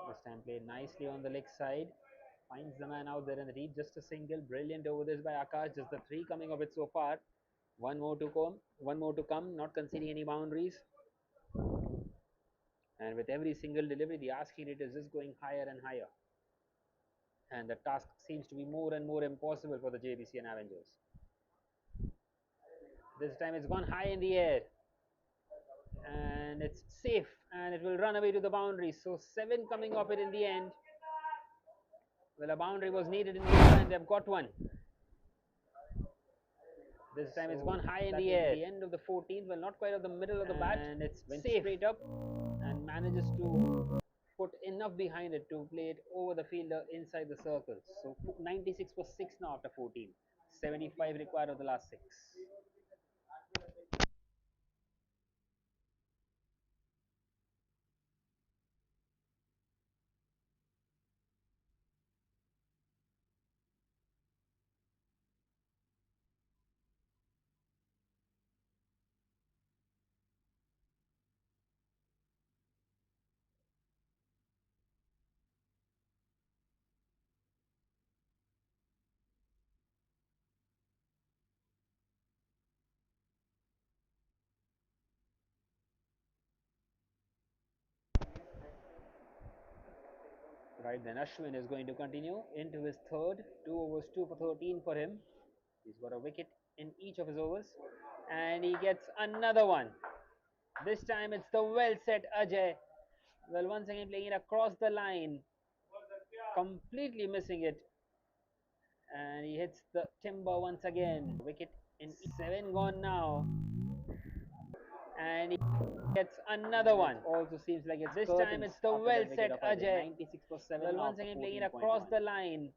This time played nicely on the leg side. Finds the man out there in the deep. Just a single. Brilliant over this by Akash. Just the three coming of it so far. One more to come. One more to come. Not conceding any boundaries. And with every single delivery, the asking rate is just going higher and higher. And the task seems to be more and more impossible for the JBC and Avengers. This time it's gone high in the air. And it's safe. And it will run away to the boundary. So 7 coming off it in the end. Well, a boundary was needed in the end, and they've got one. This time it's gone high in the air. The end of the 14th, well, not quite at the middle of the bat, and it's went safe straight up and manages to put enough behind it to play it over the fielder inside the circle. So 96 for 6 now after 14. 75 required of the last 6. Right then, Ashwin is going to continue into his third. 2 overs, 2 for 13 for him. He's got a wicket in each of his overs. And he gets another one. This time it's the well set Ajay. Well, once again playing it across the line. Completely missing it. And he hits the timber once again. Wicket in 7 gone now. And he gets another one. Also seems like it's this time it's the well set Ajay. 96 for 7. Well, once again playing it across the line.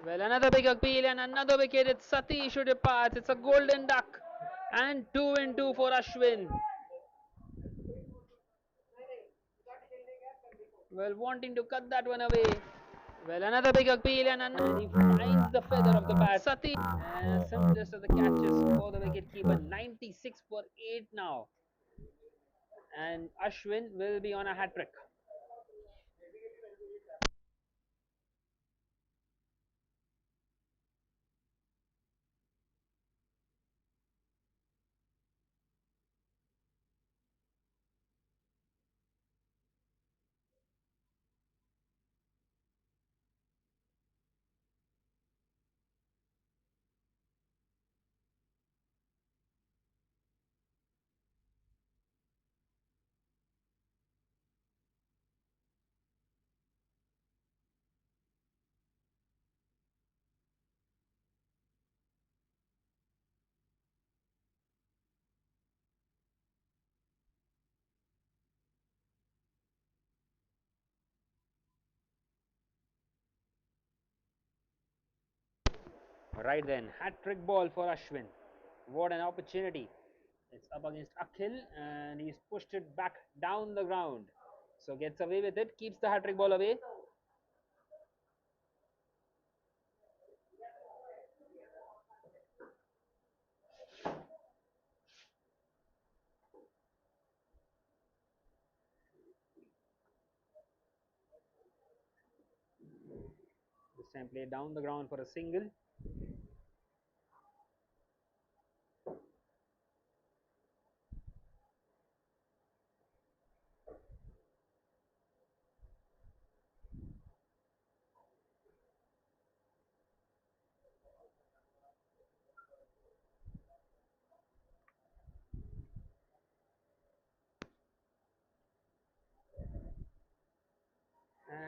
Well, another big appeal and another wicket. It's Satish who departs. It's a golden duck. And 2 and 2 for Ashwin. Well, wanting to cut that one away. Well, another big appeal and he finds the feather of the bat. Satish. And simplest of the catches for the wicketkeeper. 96 for 8 now. And Ashwin will be on a hat trick. Right then, hat trick ball for Ashwin. What an opportunity. It's up against Akhil and he's pushed it back down the ground. So gets away with it, keeps the hat trick ball away. This time played down the ground for a single.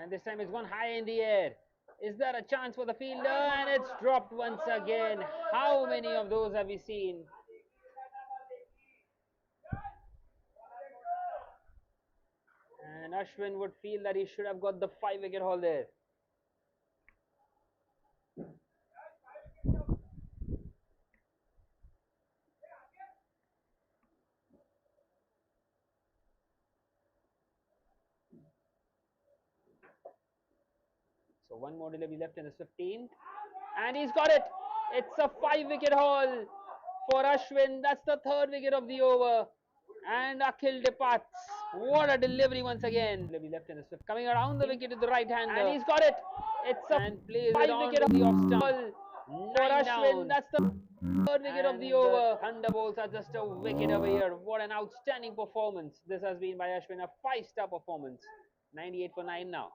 And this time it's gone high in the air. Is there a chance for the fielder? And it's dropped once again. How many of those have we seen? And Ashwin would feel that he should have got the 5 wicket haul there. So one more delivery left in the 15th. And he's got it. It's a 5 wicket haul for Ashwin. That's the third wicket of the over. And Akhil departs. What a delivery once again. Delivery left in the swift. Coming around the wicket to the right hander. And he's got it. It's a and plays 5 wicket of the off stump for Ashwin. That's the third wicket of the over. Thunderbolts are just a wicket away here. What an outstanding performance this has been by Ashwin. A 5-star performance. 98 for 9 now.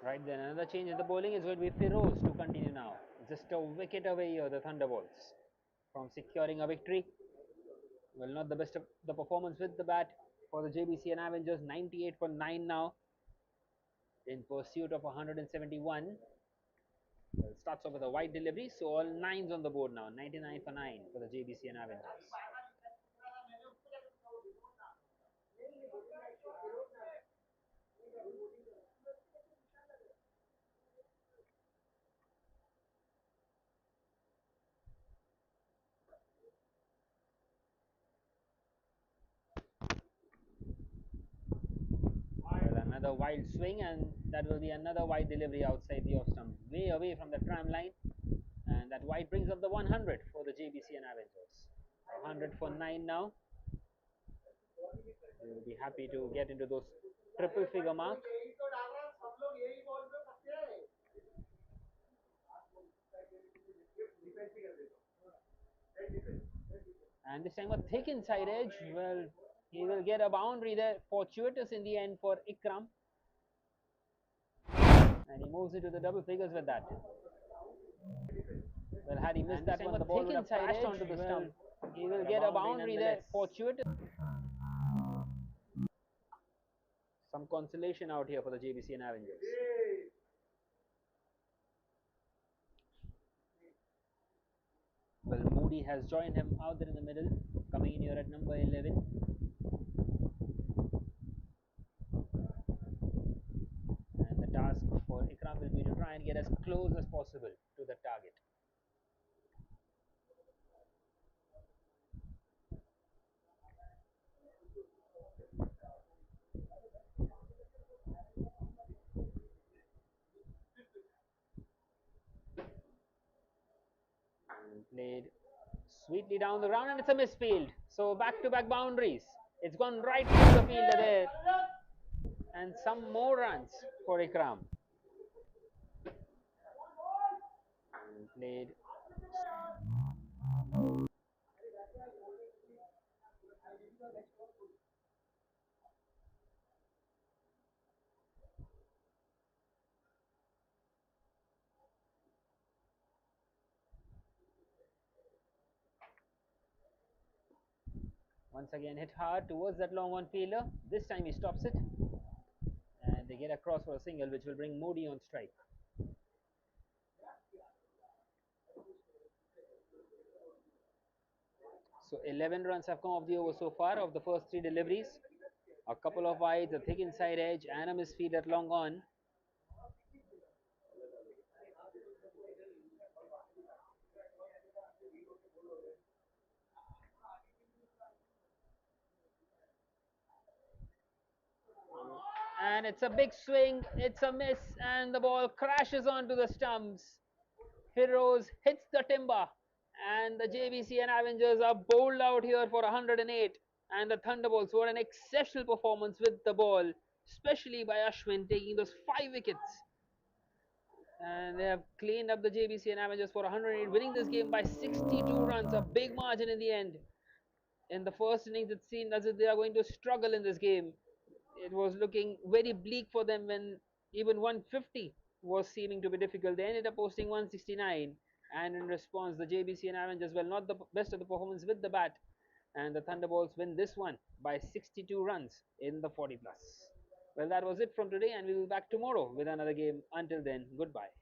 Right then, another change in the bowling is going to be Firoz to continue now. Just a wicket away here, the Thunderbolts, from securing a victory. Well, not the best of the performance with the bat for the JBC and Avengers. 98 for 9 now, in pursuit of 171. Well, starts off with a wide delivery, so all nines on the board now. 99 for 9 for the JBC and Avengers. Well, another wild swing, and that will be another wide delivery outside the off stump, way away from the tram line. And that wide brings up the 100 for the JBC and Avengers. 100 for 9 now. We will be happy to get into those triple figure mark. And this time a thick inside edge. Well, he will get a boundary there. Fortuitous in the end for Ikram. And he moves into the double figures with that. Well, had he missed that one, the ball would have crashed onto the stump. He will get a boundary there. Fortuitous. Some consolation out here for the JBC and Avengers. Well, Moody has joined him out there in the middle, coming in here at number 11. And the task for Ikram will be to try and get as close as possible to the target. And played sweetly down the ground, and it's a misfield. So back-to-back boundaries. It's gone right through the fielder there. And some more runs for Ikram. And played. Once again, hit hard towards that long on fielder. This time he stops it, and they get across for a single, which will bring Modi on strike. So 11 runs have come off the over so far of the first three deliveries. A couple of wides, a thick inside edge, and a misfield at long on. And it's a big swing, it's a miss, and the ball crashes onto the stumps. Heroes hits the timber, and the JVC and Avengers are bowled out here for 108. And the Thunderbolts were an exceptional performance with the ball, especially by Ashwin taking those 5 wickets. And they have cleaned up the JVC and Avengers for 108, winning this game by 62 runs, a big margin in the end. In the first innings, it seemed as if they are going to struggle in this game. It was looking very bleak for them when even 150 was seeming to be difficult. They ended up posting 169, and in response, the JBC and Avengers were not the best of the performance with the bat, and the Thunderbolts win this one by 62 runs in the 40 plus. Well, that was it from today, and we will be back tomorrow with another game. Until then, goodbye.